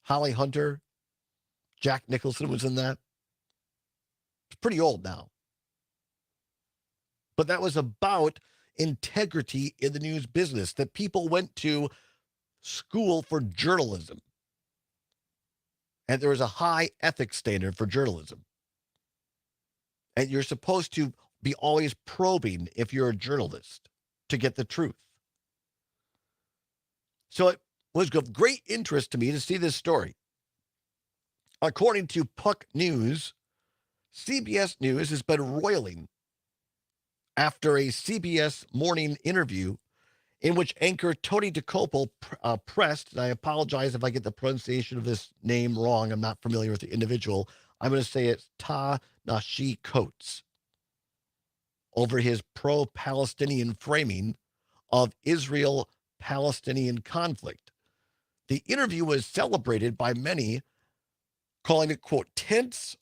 Holly Hunter, Jack Nicholson was in that. It's pretty old now. But that was about integrity in the news business, that people went to school for journalism. And there was a high ethics standard for journalism. And you're supposed to be always probing if you're a journalist to get the truth. So it was of great interest to me to see this story. According to Puck News, CBS News has been roiling after a CBS morning interview in which anchor Tony DeCopel pressed, and I apologize if I get the pronunciation of this name wrong. I'm not familiar with the individual. I'm going to say it's Ta-Nehisi Coates, over his pro-Palestinian framing of Israel-Palestinian conflict. The interview was celebrated by many, calling it, quote, tense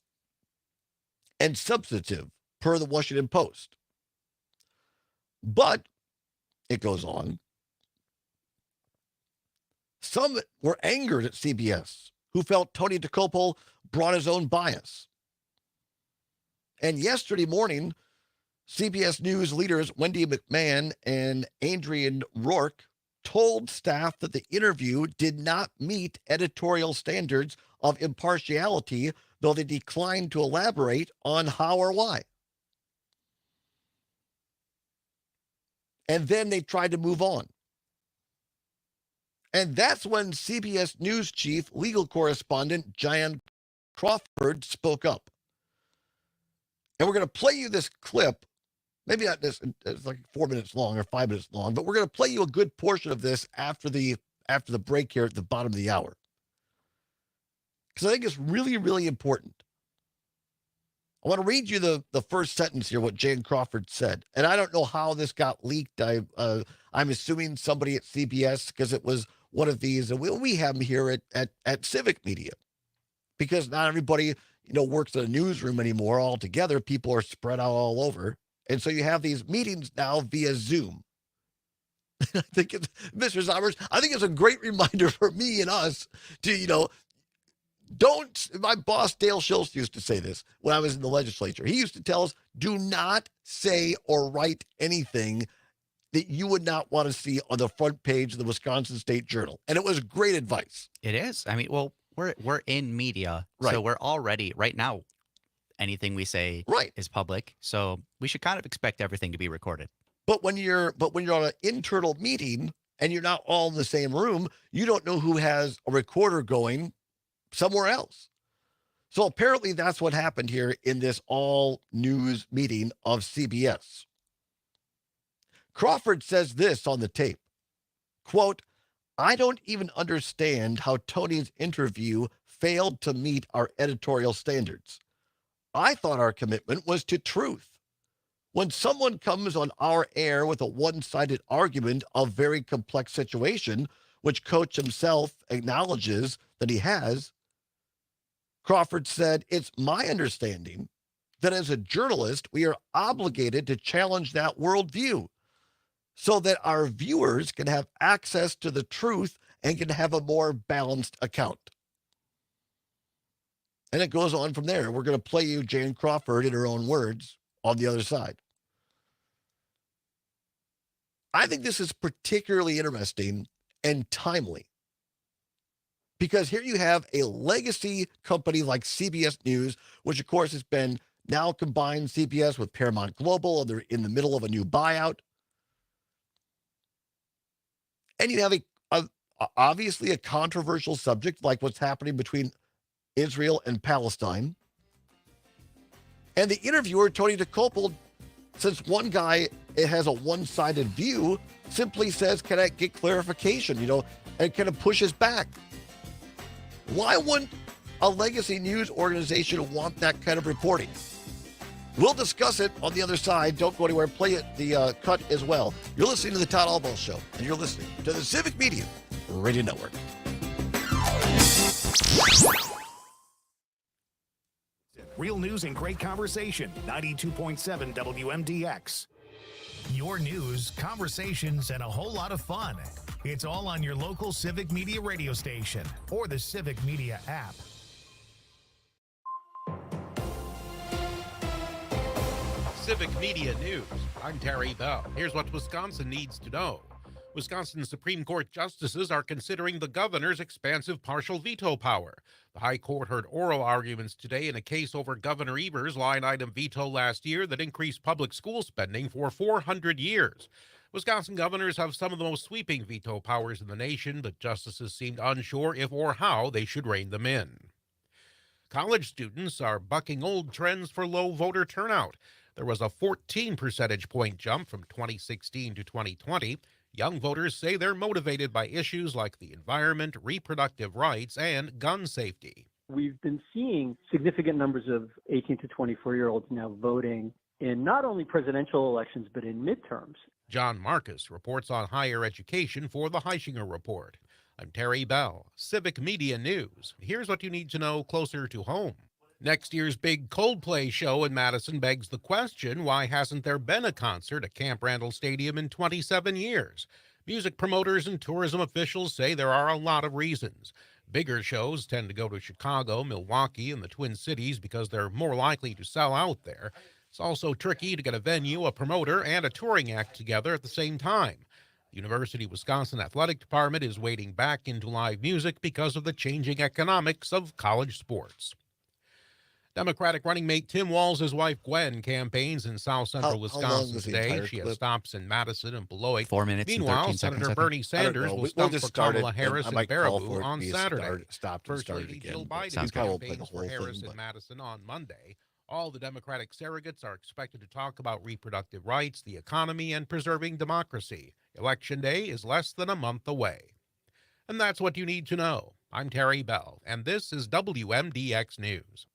and substantive, per the Washington Post. But, it goes on, some were angered at CBS, who felt Tony DeCopel brought his own bias. And yesterday morning, CBS News leaders Wendy McMahon and Adrian Rourke told staff that the interview did not meet editorial standards of impartiality, though they declined to elaborate on how or why. And then they tried to move on. And that's when CBS News chief legal correspondent Jan Crawford spoke up. And we're going to play you this clip. Maybe not this, it's like 4 minutes long or 5 minutes long, but we're going to play you a good portion of this after the break here at the bottom of the hour. Because I think it's really, really important. I want to read you the first sentence here, what Jan Crawford said. And I don't know how this got leaked. I'm assuming somebody at CBS, because it was one of these, and we have them here at Civic Media. Because not everybody, works in a newsroom anymore altogether. People are spread out all over. And so you have these meetings now via Zoom. I think it's, Mr. Sommers, I think it's a great reminder for me and us to, my boss, Dale Schultz, used to say this when I was in the legislature. He used to tell us, do not say or write anything that you would not want to see on the front page of the Wisconsin State Journal. And it was great advice. It is. I mean, well, we're in media, right. So we're already, right now, anything we say is public. So we should kind of expect everything to be recorded. But when you're on an internal meeting and you're not all in the same room, you don't know who has a recorder going somewhere else. So apparently that's what happened here in this all news meeting of CBS. Crawford says this on the tape, quote, I don't even understand how Tony's interview failed to meet our editorial standards. I thought our commitment was to truth. When someone comes on our air with a one-sided argument of very complex situation, which Coach himself acknowledges that he has, Crawford said, it's my understanding that as a journalist, we are obligated to challenge that worldview so that our viewers can have access to the truth and can have a more balanced account. And it goes on from there. We're going to play you Jan Crawford in her own words on the other side. I think this is particularly interesting and timely because here you have a legacy company like CBS News, which of course has been now combined CBS with Paramount Global, and they're in the middle of a new buyout. And you have obviously a controversial subject like what's happening between Israel and Palestine. And the interviewer, Tony DeCopel, since one guy has a one-sided view, simply says, can I get clarification, and kind of pushes back. Why wouldn't a legacy news organization want that kind of reporting? We'll discuss it on the other side. Don't go anywhere. Play it, the cut as well. You're listening to the Todd Allbaugh Show, and you're listening to the Civic Media Radio Network. Real news and great conversation. 92.7 WMDX. Your news, conversations, and a whole lot of fun. It's all on your local Civic Media radio station or the Civic Media app. Civic Media News. I'm Terry Bell. Here's what Wisconsin needs to know. Wisconsin Supreme Court justices are considering the governor's expansive partial veto power. The High Court heard oral arguments today in a case over Governor Evers' line-item veto last year that increased public school spending for 400 years. Wisconsin governors have some of the most sweeping veto powers in the nation, but justices seemed unsure if or how they should rein them in. College students are bucking old trends for low voter turnout. There was a 14 percentage point jump from 2016 to 2020. Young voters say they're motivated by issues like the environment, reproductive rights, and gun safety. We've been seeing significant numbers of 18 to 24-year-olds now voting in not only presidential elections, but in midterms. John Marcus reports on higher education for the Heischinger Report. I'm Terry Bell, Civic Media News. Here's what you need to know closer to home. Next year's big Coldplay show in Madison begs the question, why hasn't there been a concert at Camp Randall Stadium in 27 years? Music promoters and tourism officials say there are a lot of reasons. Bigger shows tend to go to Chicago, Milwaukee, and the Twin Cities because they're more likely to sell out there. It's also tricky to get a venue, a promoter, and a touring act together at the same time. The University of Wisconsin Athletic Department is wading back into live music because of the changing economics of college sports. Democratic running mate Tim Walz's wife Gwen campaigns in south central Wisconsin today. She has stops in Madison and Beloit. 4 minutes and Meanwhile, 13 Senator seconds, Bernie Sanders will stump for Kamala Harris in Baraboo on First Lady Jill Biden campaigns for Harris in Madison on Monday. All the Democratic surrogates are expected to talk about reproductive rights, the economy, and preserving democracy. Election Day is less than a month away. And that's what you need to know. I'm Terry Bell, and this is WMDX News.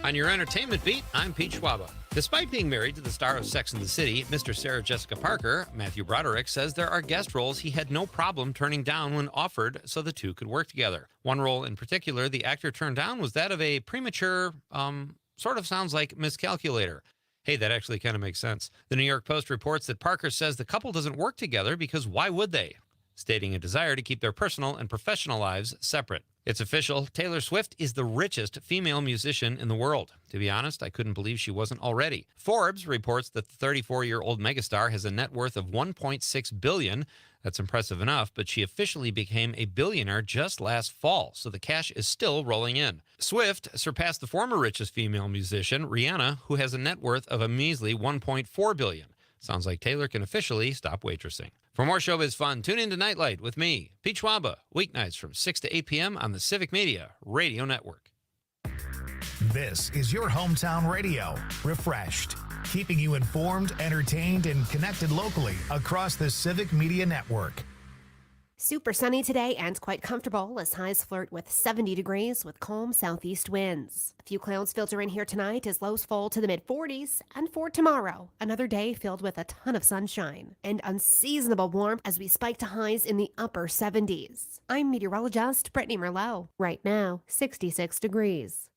On your entertainment beat, I'm Pete Schwaba. Despite being married to the star of Sex and the City, Mr. Sarah Jessica Parker, Matthew Broderick says there are guest roles he had no problem turning down when offered so the two could work together. One role in particular the actor turned down was that of a premature, sort of sounds like miscalculator. Hey, that actually kind of makes sense. The New York Post reports that Parker says the couple doesn't work together because why would they? Stating a desire to keep their personal and professional lives separate. It's official, Taylor Swift is the richest female musician in the world. To be honest, I couldn't believe she wasn't already. Forbes reports that the 34-year-old megastar has a net worth of $1.6 billion. That's impressive enough, but she officially became a billionaire just last fall, so the cash is still rolling in. Swift surpassed the former richest female musician, Rihanna, who has a net worth of a measly $1.4 billion. Sounds like Taylor can officially stop waitressing. For more showbiz fun, tune in to Nightlight with me, Pete Schwaba, weeknights from 6 to 8 p.m. on the Civic Media Radio Network. This is your hometown radio, refreshed, keeping you informed, entertained, and connected locally across the Civic Media Network. Super sunny today and quite comfortable as highs flirt with 70 degrees with calm southeast winds. A few clouds filter in here tonight as lows fall to the mid-40s. And for tomorrow, another day filled with a ton of sunshine and unseasonable warmth as we spike to highs in the upper 70s. I'm meteorologist Brittany Merlot. Right now, 66 degrees.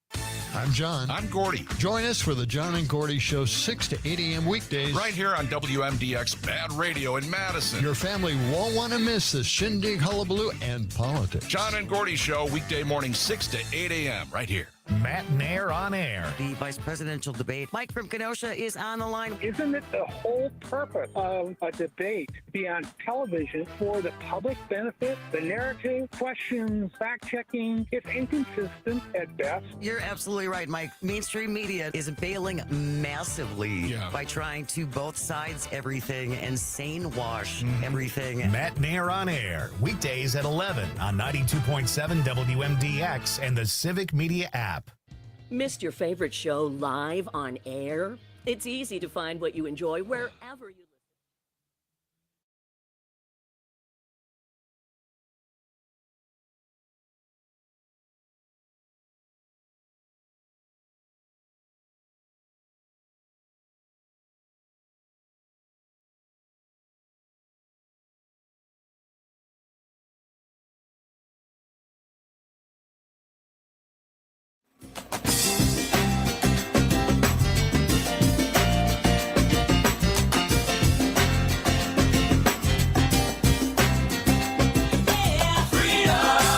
I'm John. I'm Gordy. Join us for the John and Gordy Show 6 to 8 a.m. weekdays. Right here on WMDX Bad Radio in Madison. Your family won't want to miss the shindig, hullabaloo, and politics. John and Gordy Show weekday morning 6 to 8 a.m. right here Matt Nair on air. The vice presidential debate. Mike from Kenosha is on the line. Isn't it the whole purpose of a debate to be on television for the public benefit? The narrative, questions, fact-checking, it's inconsistent at best. You're absolutely right, Mike. Mainstream media is failing massively by trying to both sides everything and sane wash everything. Matt Nair on air. Weekdays at 11 on 92.7 WMDX and the Civic Media app. Missed your favorite show live on air? It's easy to find what you enjoy wherever you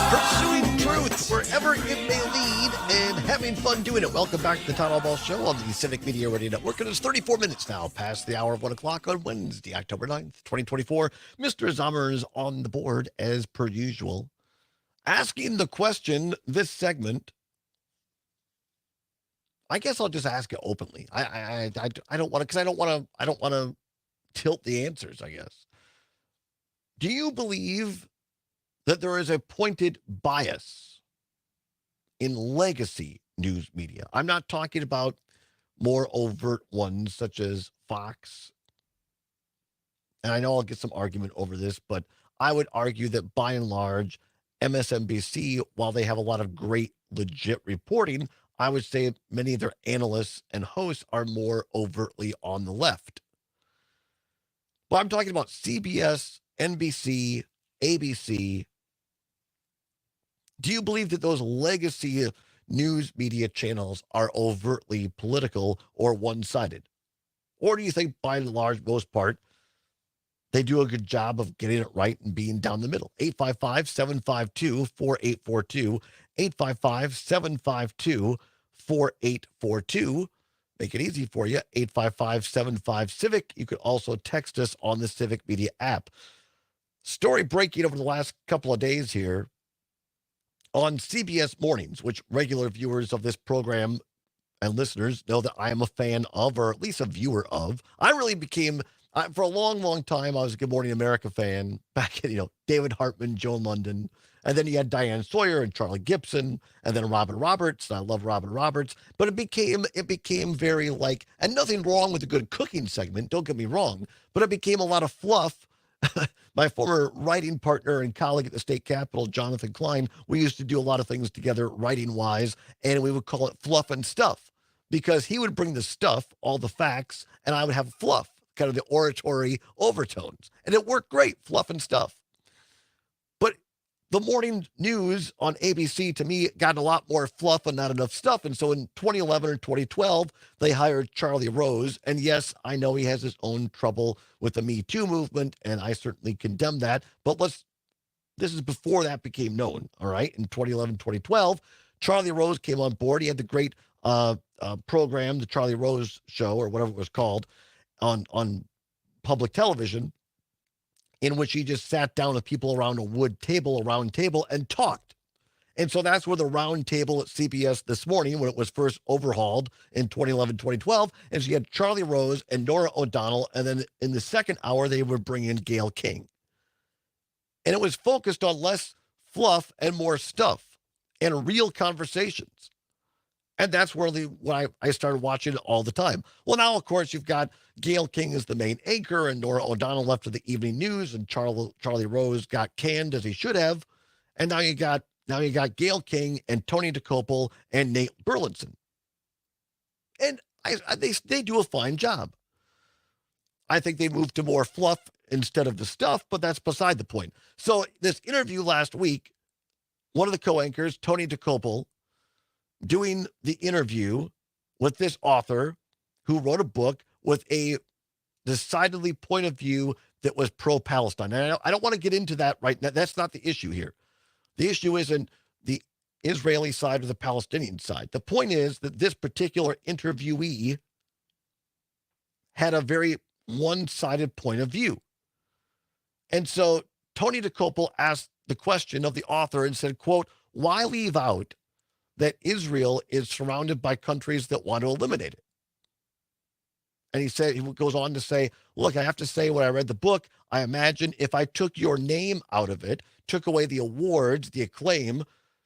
Pursuing truth wherever it may lead and having fun doing it. Welcome back to the Todd Allbaugh Show on the Civic Media Radio Network. It is 34 minutes now past the hour of 1 o'clock on Wednesday, October 9th, 2024. Mr. Zommer is on the board as per usual. Asking the question this segment, I guess I'll just ask it openly. I don't want to, because I don't want to tilt the answers, I guess. Do you believe that there is a pointed bias in legacy news media? I'm not talking about more overt ones such as Fox. And I know I'll get some argument over this, but I would argue that by and large, MSNBC, while they have a lot of great legit reporting, I would say many of their analysts and hosts are more overtly on the left. But I'm talking about CBS, NBC, ABC. Do you believe that those legacy news media channels are overtly political or one-sided? Or do you think, by and large, most part, they do a good job of getting it right and being down the middle? 855-752-4842, 855-752-4842. Make it easy for you, 855-75-CIVIC. You could also text us on the Civic Media app. Story breaking over the last couple of days here on CBS Mornings, which regular viewers of this program and listeners know that I am a fan of, or at least a viewer of. I really became, for a long, long time, I was a Good Morning America fan. Back in, David Hartman, Joan London, and then you had Diane Sawyer and Charlie Gibson, and then Robin Roberts. And I love Robin Roberts, but it became very and nothing wrong with a good cooking segment. Don't get me wrong, but it became a lot of fluff. My former writing partner and colleague at the state capitol, Jonathan Klein, we used to do a lot of things together writing-wise, and we would call it fluff and stuff because he would bring the stuff, all the facts, and I would have fluff, kind of the oratory overtones. And it worked great, fluff and stuff. But the morning news on ABC, to me, got a lot more fluff and not enough stuff. And so in 2011 or 2012, they hired Charlie Rose. And yes, I know he has his own trouble with the Me Too movement, and I certainly condemn that. But this is before that became known, all right? In 2011, 2012, Charlie Rose came on board. He had the great program, the Charlie Rose Show, or whatever it was called, on public television, in which he just sat down with people around a round table, and talked. And so that's where the round table at CBS this morning, when it was first overhauled in 2011, 2012, and so you had Charlie Rose and Nora O'Donnell, and then in the second hour, they would bring in Gayle King. And it was focused on less fluff and more stuff and real conversations. And that's where I started watching it all the time. Well, now, of course, you've got Gayle King as the main anchor, and Nora O'Donnell left for the evening news, and Charlie Rose got canned as he should have. And now you got Gayle King and Tony DeCopel and Nate Burleson. And they do a fine job. I think they moved to more fluff instead of the stuff, but that's beside the point. So this interview last week, one of the co-anchors, Tony DeCopel, doing the interview with this author who wrote a book with a decidedly point of view that was pro-Palestine. And I don't want to get into that right now. That's not the issue here. The issue isn't the Israeli side or the Palestinian side. The point is that this particular interviewee had a very one-sided point of view. And so Tony DeCopel asked the question of the author and said, quote, why leave out that Israel is surrounded by countries that want to eliminate it? And he goes on to say, look, I have to say, when I read the book, I imagine if I took your name out of it, took away the awards, the acclaim,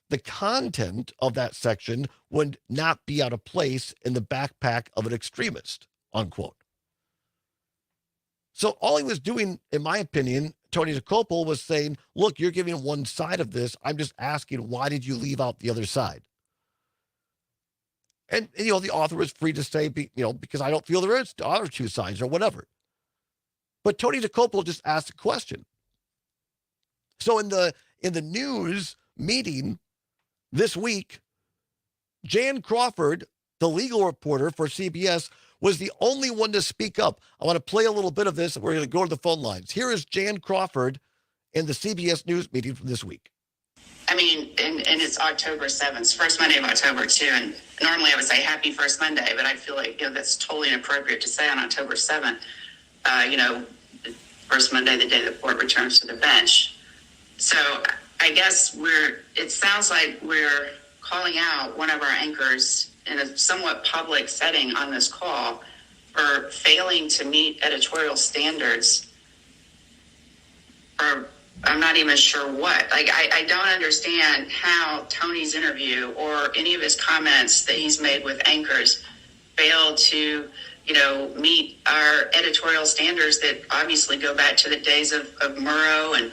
the content of that section would not be out of place in the backpack of an extremist, unquote. So all he was doing, in my opinion, Tony DeCopel was saying, look, you're giving one side of this. I'm just asking, why did you leave out the other side? And the author was free to say, because I don't feel there is other two sides or whatever. But Tony DeCopel just asked a question. So in the news meeting this week, Jan Crawford, the legal reporter for CBS, was the only one to speak up. I want to play a little bit of this. We're going to go to the phone lines. Here is Jan Crawford in the CBS News meeting from this week. I mean, and it's October 7th, first Monday of October, too. And normally I would say happy first Monday, but I feel like, that's totally inappropriate to say on October 7th. First Monday, the day the court returns to the bench. So I guess it sounds like we're calling out one of our anchors in a somewhat public setting on this call for failing to meet editorial standards, or I'm not even sure what. I don't understand how Tony's interview or any of his comments that he's made with anchors failed to, meet our editorial standards that obviously go back to the days of Murrow and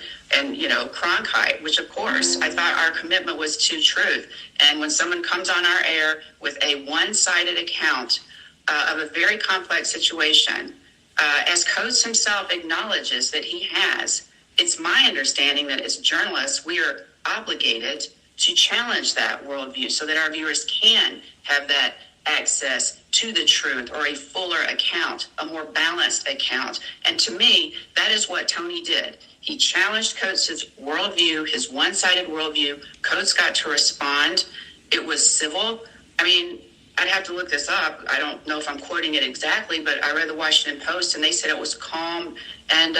Cronkite, which of course I thought our commitment was to truth. And when someone comes on our air with a one-sided account of a very complex situation, as Coates himself acknowledges that he has, it's my understanding that as journalists, we are obligated to challenge that worldview so that our viewers can have that access to the truth or a fuller account, a more balanced account. And to me, that is what Tony did. He challenged Coates' worldview, his one-sided worldview. Coates got to respond. It was civil. I mean, I'd have to look this up. I don't know if I'm quoting it exactly, but I read the Washington Post and they said it was calm and,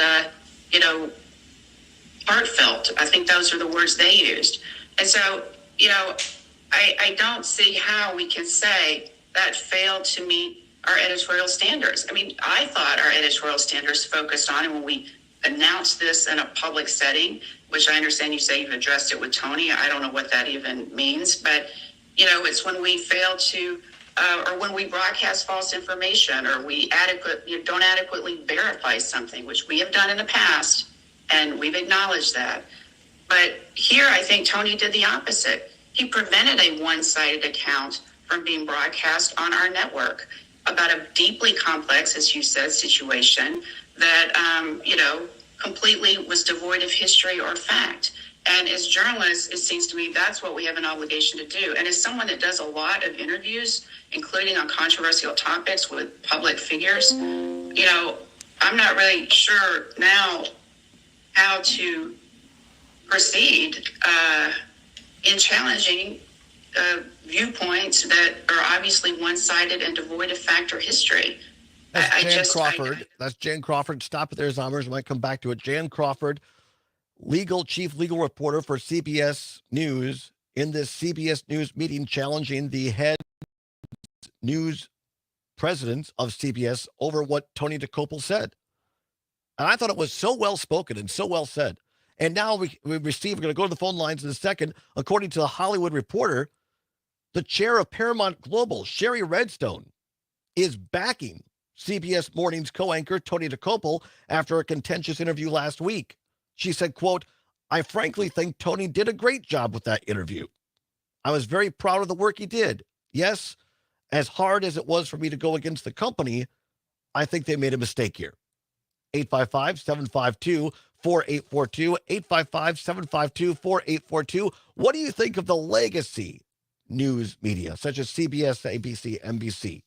heartfelt. I think those are the words they used. And so, I don't see how we can say that failed to meet our editorial standards. I mean, I thought our editorial standards focused on, and when we announced this in a public setting, which I understand you say you've addressed it with Tony. I don't know what that even means, but, it's when we fail to, or when we broadcast false information, or we don't adequately verify something, which we have done in the past, and we've acknowledged that. But here, I think Tony did the opposite. He prevented a one-sided account from being broadcast on our network about a deeply complex, as you said, situation that, completely was devoid of history or fact. And as journalists, it seems to me that's what we have an obligation to do. And as someone that does a lot of interviews, including on controversial topics with public figures, I'm not really sure now how to proceed in challenging viewpoints that are obviously one-sided and devoid of fact or history. That's Jan Crawford. That's Jan Crawford. Stop it there, Zombers. We might come back to it. Jan Crawford, chief legal reporter for CBS News, in this CBS News meeting challenging the head news president of CBS over what Tony DeCopel said. And I thought it was so well spoken and so well said. And now we're going to go to the phone lines in a second. According to the Hollywood Reporter, the chair of Paramount Global, Sherry Redstone, is backing CBS Morning's co-anchor Tony DeCopel after a contentious interview last week. She said, quote, I frankly think Tony did a great job with that interview. I was very proud of the work he did. Yes, as hard as it was for me to go against the company, I think they made a mistake here. 855-752-4842, 855-752-4842. What do you think of the legacy news media, such as CBS, ABC, NBC?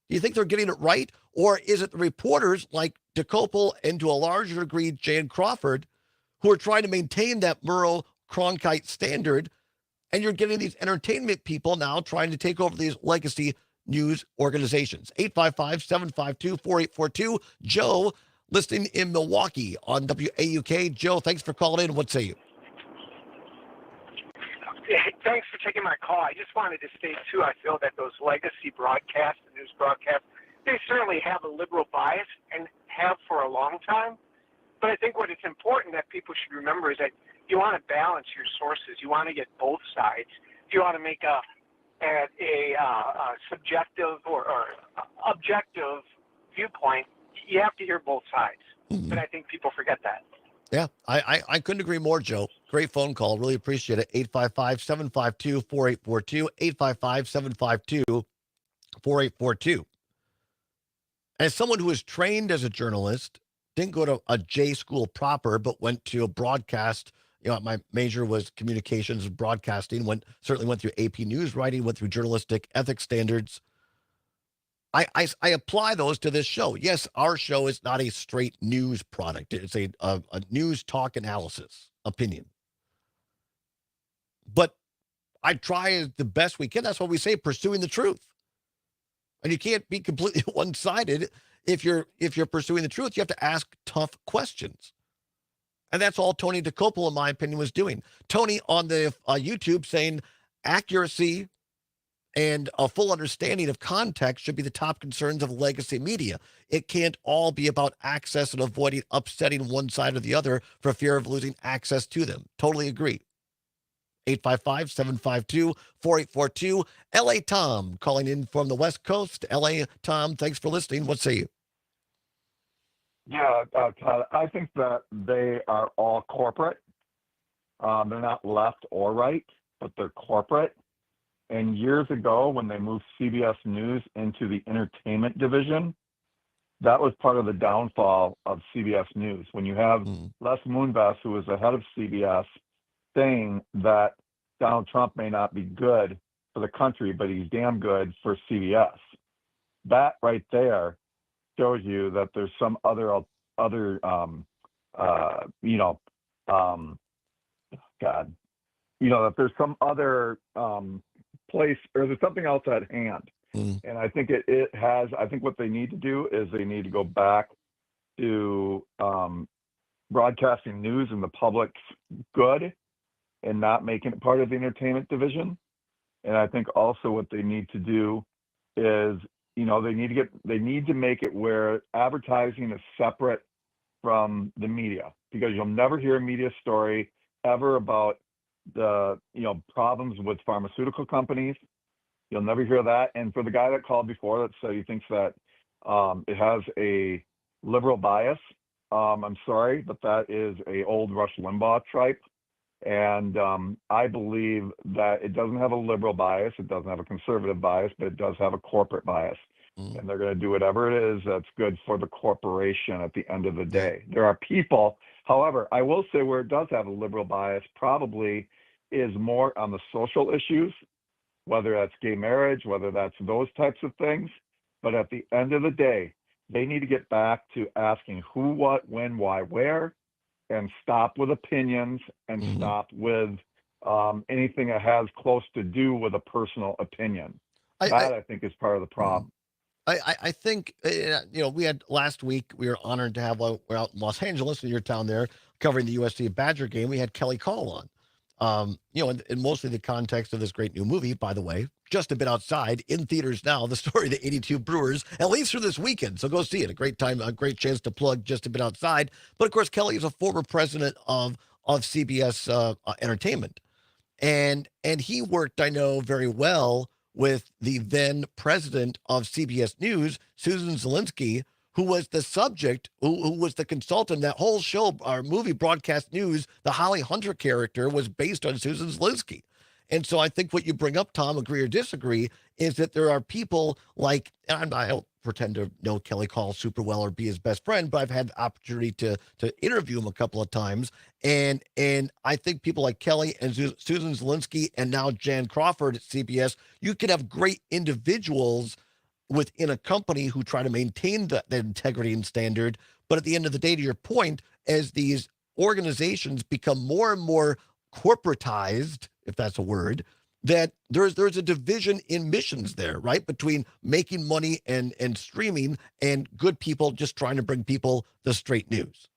Do you think they're getting it right? Or is it the reporters like DeCopel and to a larger degree Jan Crawford who are trying to maintain that Murrow Cronkite standard And you're getting these entertainment people now trying to take over these legacy news organizations. 855-752-4842. Joe, listening in Milwaukee on WAUK. Joe, thanks for calling in. What say you? Thanks for taking my call. I just wanted to state, too, I feel that those legacy broadcasts, the news broadcasts, they certainly have a liberal bias and have for a long time. But I think what it's important that people should remember is that you want to balance your sources. You want to get both sides. If you want to make a subjective or objective viewpoint, you have to hear both sides. But I think people forget that. Yeah, I couldn't agree more, Joe. Great phone call. Really appreciate it. 855-752-4842. 855-752-4842. As someone who was trained as a journalist, didn't go to a J school proper, but went to a broadcast. My major was communications and broadcasting. Certainly went through AP news writing, went through journalistic ethics standards. I apply those to this show. Yes, our show is not a straight news product. It's a news talk analysis opinion. But I try the best we can. That's what we say, pursuing the truth. And you can't be completely one-sided. If you're pursuing the truth, you have to ask tough questions. And that's all Tony DeCopel, in my opinion, was doing. Tony on the YouTube saying accuracy and a full understanding of context should be the top concerns of legacy media. It can't all be about access and avoiding upsetting one side or the other for fear of losing access to them. Totally agree. 855-752-4842. L.A. Tom calling in from the West Coast. L.A. Tom, thanks for listening. What say you? Yeah, Todd, I think that they are all corporate. They're not left or right, but they're corporate. And years ago, when they moved CBS News into the entertainment division, that was part of the downfall of CBS News. When you have Les Moonves, who was the head of CBS, saying that Donald Trump may not be good for the country, but he's damn good for CBS. That right there shows you that there's some that there's some other place, or there's something else at hand. And I think I think what they need to do is they need to go back to broadcasting news in the public's good and not making it part of the entertainment division. And I think also what they need to do is, they need to make it where advertising is separate from the media, because you'll never hear a media story ever about the, problems with pharmaceutical companies. You'll never hear that. And for the guy that called before that said he thinks that it has a liberal bias, I'm sorry, but that is a old Rush Limbaugh tripe. And I believe that it doesn't have a liberal bias, it doesn't have a conservative bias, but it does have a corporate bias. And they're going to do whatever it is that's good for the corporation at the end of the day. There are people, however, I will say where it does have a liberal bias probably is more on the social issues, whether that's gay marriage, whether that's those types of things. But at the end of the day, they need to get back to asking who, what, when, why, where, and stop with opinions and stop with anything that has close to do with a personal opinion. I think is part of the problem. I think, we had last week, we were honored to have, we're out in Los Angeles, in your town there, covering the USC Badger game. We had Kelly Call on, in mostly the context of this great new movie, by the way, Just a Bit Outside, in theaters now, the story of the 82 Brewers, at least for this weekend. So go see it. A great time, a great chance to plug Just a Bit Outside. But of course, Kelly is a former president of CBS Entertainment. And he worked, I know, very well with the then president of CBS News, Susan Zelinsky, who was the subject, who was the consultant. That whole show, our movie Broadcast News, the Holly Hunter character was based on Susan Zelinsky. And so I think what you bring up, Tom, agree or disagree, is that there are people like, and I don't pretend to know Kelly Call super well or be his best friend, but I've had the opportunity to interview him a couple of times. And I think people like Kelly and Susan Zelinsky and now Jan Crawford at CBS, you can have great individuals within a company who try to maintain the integrity and standard. But at the end of the day, to your point, as these organizations become more and more corporatized, if that's a word, that there's a division in missions there, right? Between making money and streaming and good people just trying to bring people the straight news.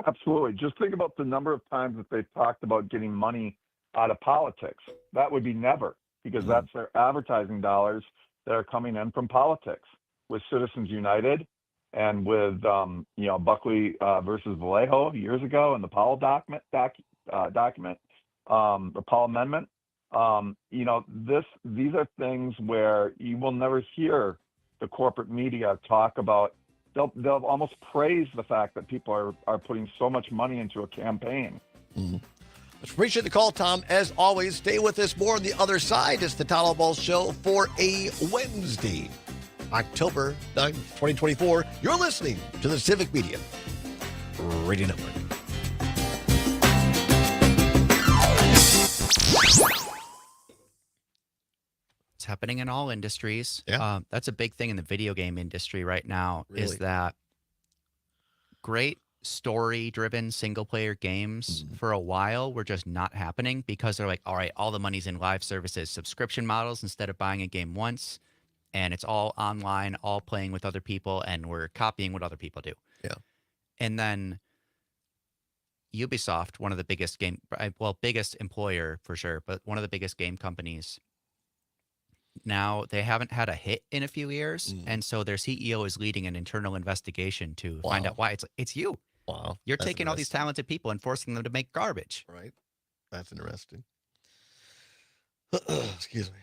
Absolutely. Just think about the number of times that they've talked about getting money out of politics. That would be never, because that's their advertising dollars that are coming in from politics. With Citizens United and with Buckley versus Vallejo years ago, and the Powell document, the Powell Amendment. These are things where you will never hear the corporate media talk about. They'll almost praise the fact that people are putting so much money into a campaign. Appreciate the call, Tom. As always, stay with us more on the other side. It's the Todd Allbaugh Show for a Wednesday, October 9th, 2024. You're listening to the Civic Media Radio Network. It's happening in all industries. Yeah. That's a big thing in the video game industry right now, is that great story-driven single-player games for a while were just not happening because they're like, all right, all the money's in live services, subscription models instead of buying a game once, and it's all online, all playing with other people, and we're copying what other people do. Yeah. And then Ubisoft, one of the biggest biggest employer for sure, but one of the biggest game companies, now they haven't had a hit in a few years, and so their CEO is leading an internal investigation to find out why. It's you. Wow. You're taking all these talented people and forcing them to make garbage. Right. That's interesting. Excuse me.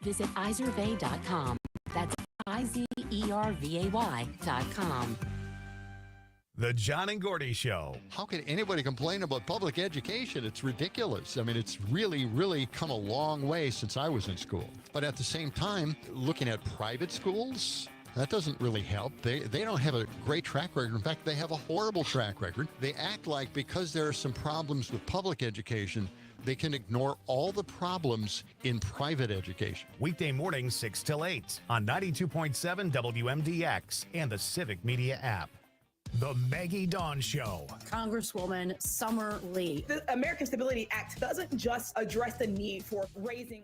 Visit izervay.com. That's IZERVAY.com. The John and Gordy Show. How can anybody complain about public education? It's ridiculous. I mean, it's really, really come a long way since I was in school. But at the same time, looking at private schools, that doesn't really help. They don't have a great track record. In fact, they have a horrible track record. They act like because there are some problems with public education, they can ignore all the problems in private education. Weekday mornings 6 till 8 on 92.7 WMDX and the Civic Media app. The Maggie Dawn Show. Congresswoman Summer Lee. The American Stability Act doesn't just address the need for raising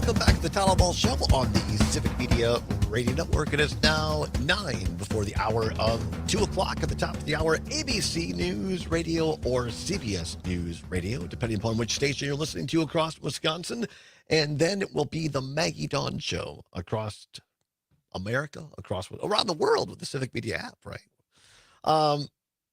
Welcome back to the Todd Allbaugh Show on the Civic Media Radio Network. It is now 9 before the hour of 2 o'clock. At the top of the hour, ABC News Radio or CBS News Radio, depending upon which station you're listening to across Wisconsin. And then it will be the Maggie Dawn Show across America, around the world with the Civic Media app, right?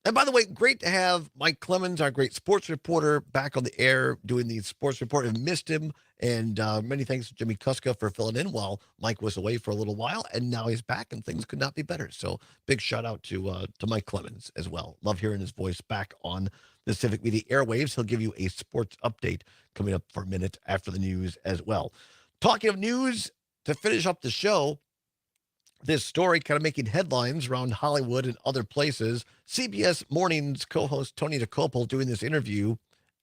And by the way, great to have Mike Clemens, our great sports reporter, back on the air doing the sports report. I've missed him. And many thanks to Jimmy Kuska for filling in while Mike was away for a little while. And now he's back and things could not be better. So big shout out to Mike Clemens as well. Love hearing his voice back on the Civic Media airwaves. He'll give you a sports update coming up for a minute after the news as well. Talking of news, to finish up the show, this story kind of making headlines around Hollywood and other places. CBS Mornings co-host Tony DeCopel doing this interview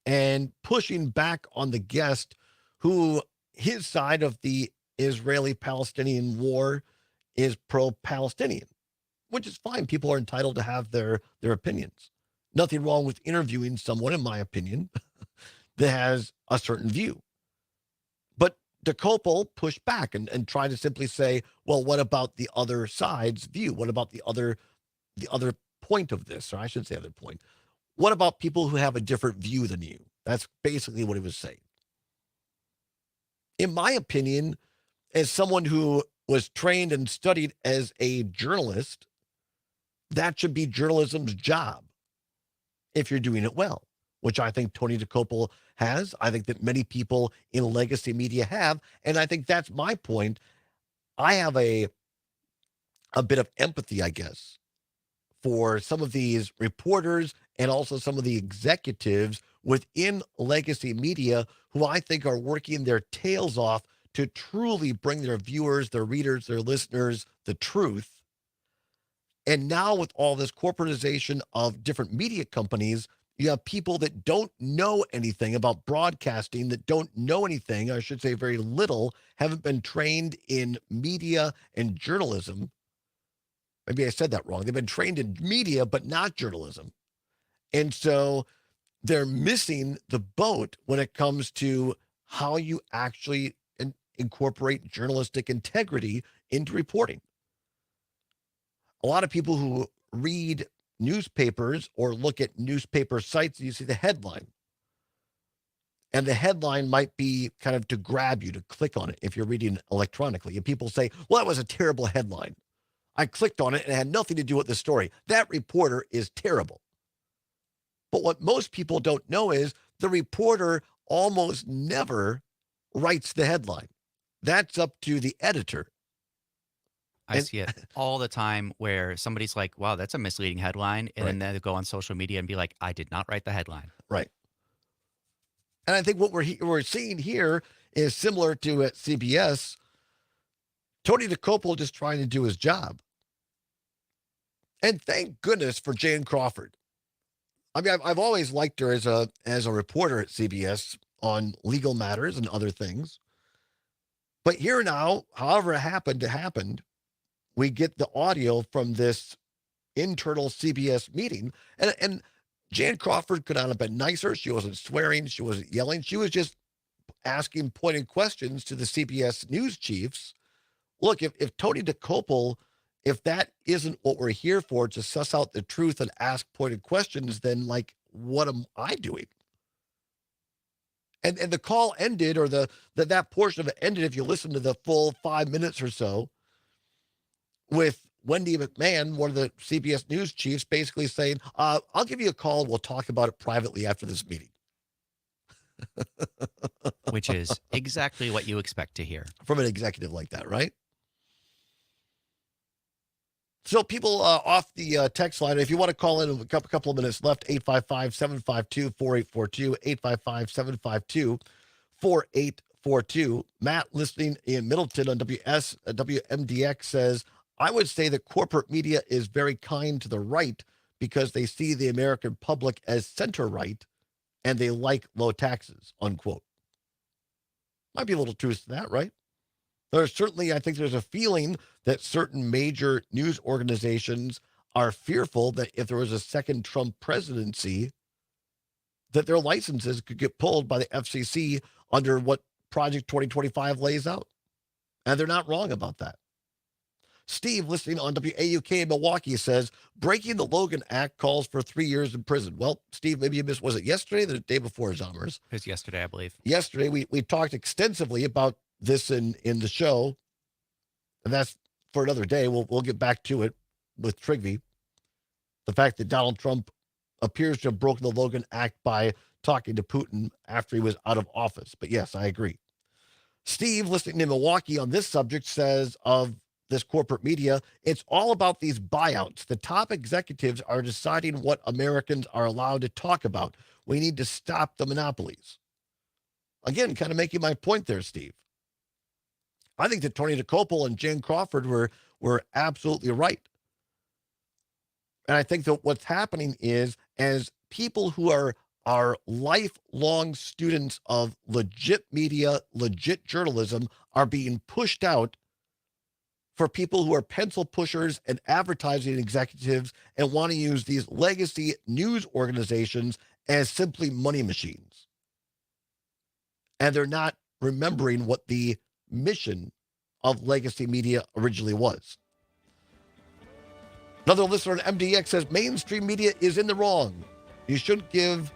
and pushing back on the guest who his side of the Israeli-Palestinian war is pro-Palestinian, which is fine. People are entitled to have their opinions. Nothing wrong with interviewing someone, in my opinion, that has a certain view. But DeCopel pushed back and tried to simply say, well, what about the other side's view? What about the other point of this? Or I should say other point. What about people who have a different view than you? That's basically what he was saying. In my opinion, as someone who was trained and studied as a journalist, That should be journalism's job if you're doing it well, which I think Tony DeCopel has. I think that many people in legacy media have. And I think that's my point. I have a bit of empathy, I guess, for some of these reporters and also some of the executives within legacy media who I think are working their tails off to truly bring their viewers, their readers, their listeners the truth. And now with all this corporatization of different media companies, you have people that don't know anything about broadcasting, that don't know anything, I should say very little, haven't been trained in media and journalism. Maybe I said that wrong. They've been trained in media, but not journalism. And so they're missing the boat when it comes to how you actually incorporate journalistic integrity into reporting. A lot of people who read newspapers or look at newspaper sites, you see the headline. And the headline might be kind of to grab you, to click on it if you're reading electronically. And people say, well, that was a terrible headline. I clicked on it and it had nothing to do with the story. That reporter is terrible. But what most people don't know is the reporter almost never writes the headline. That's up to the editor. I see it all the time where somebody's like, wow, that's a misleading headline. And then they go on social media and be like, I did not write the headline. Right. And I think what we're seeing here is similar to at CBS. Tony DeCopel just trying to do his job. And thank goodness for Jane Crawford. I mean, I've always liked her as a reporter at CBS on legal matters and other things. But here now, however it happened, we get the audio from this internal CBS meeting. And Jan Crawford could not have been nicer. She wasn't swearing. She wasn't yelling. She was just asking pointed questions to the CBS news chiefs. Look, if Tony DeCopel, if that isn't what we're here for, to suss out the truth and ask pointed questions, then like, what am I doing? And the call ended, or that portion of it ended, if you listen to the full 5 minutes or so, with Wendy McMahon, one of the CBS News chiefs, basically saying, I'll give you a call and we'll talk about it privately after this meeting. Which is exactly what you expect to hear. From an executive like that, right? So people off the text line, if you want to call in, a couple of minutes left, 855-752-4842, 855-752-4842. Matt, listening in Middleton on WMDX, says, I would say that corporate media is very kind to the right because they see the American public as center-right and they like low taxes, unquote. Might be a little truth to that, right? There's certainly, I think there's a feeling that certain major news organizations are fearful that if there was a second Trump presidency, that their licenses could get pulled by the FCC under what Project 2025 lays out. And they're not wrong about that. Steve, listening on WAUK in Milwaukee, says, breaking the Logan Act calls for 3 years in prison. Well, Steve, maybe you missed, was it yesterday or the day before, Zommers? It was yesterday, I believe. Yesterday, we talked extensively about this in the show, and that's for another day. We'll get back to it with Trigby. The fact that Donald Trump appears to have broken the Logan Act by talking to Putin after he was out of office. But yes, I agree. Steve, listening in Milwaukee on this subject, says of this corporate media, it's all about these buyouts. The top executives are deciding what Americans are allowed to talk about. We need to stop the monopolies. Again, kind of making my point there, Steve. I think that Tony DeCopel and Jane Crawford were absolutely right. And I think that what's happening is, as people who are lifelong students of legit media, legit journalism, are being pushed out for people who are pencil pushers and advertising executives and want to use these legacy news organizations as simply money machines. And they're not remembering what the mission of legacy media originally was. Another listener on MDX says, mainstream media is in the wrong. You shouldn't give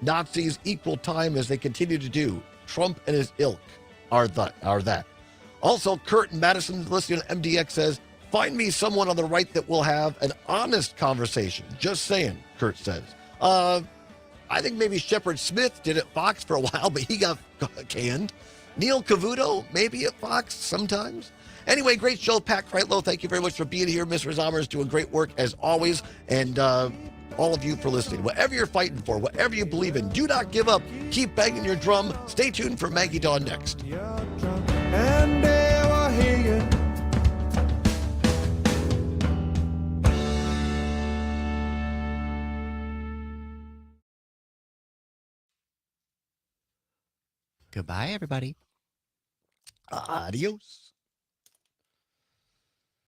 Nazis equal time as they continue to do. Trump and his ilk are that. Also, Kurt in Madison, listening on MDX, says, Find me someone on the right that will have an honest conversation. Just saying, Kurt says. I think maybe Shepard Smith did at Fox for a while, but he got canned. Neil Cavuto, maybe at Fox sometimes. Anyway, great show. Pat Kreitlow, thank you very much for being here. Mr. Zomer is doing great work as always. And all of you for listening. Whatever you're fighting for, whatever you believe in, do not give up. Keep banging your drum. Stay tuned for Maggie Dawn next. And they will hear you. Goodbye, everybody. Adios.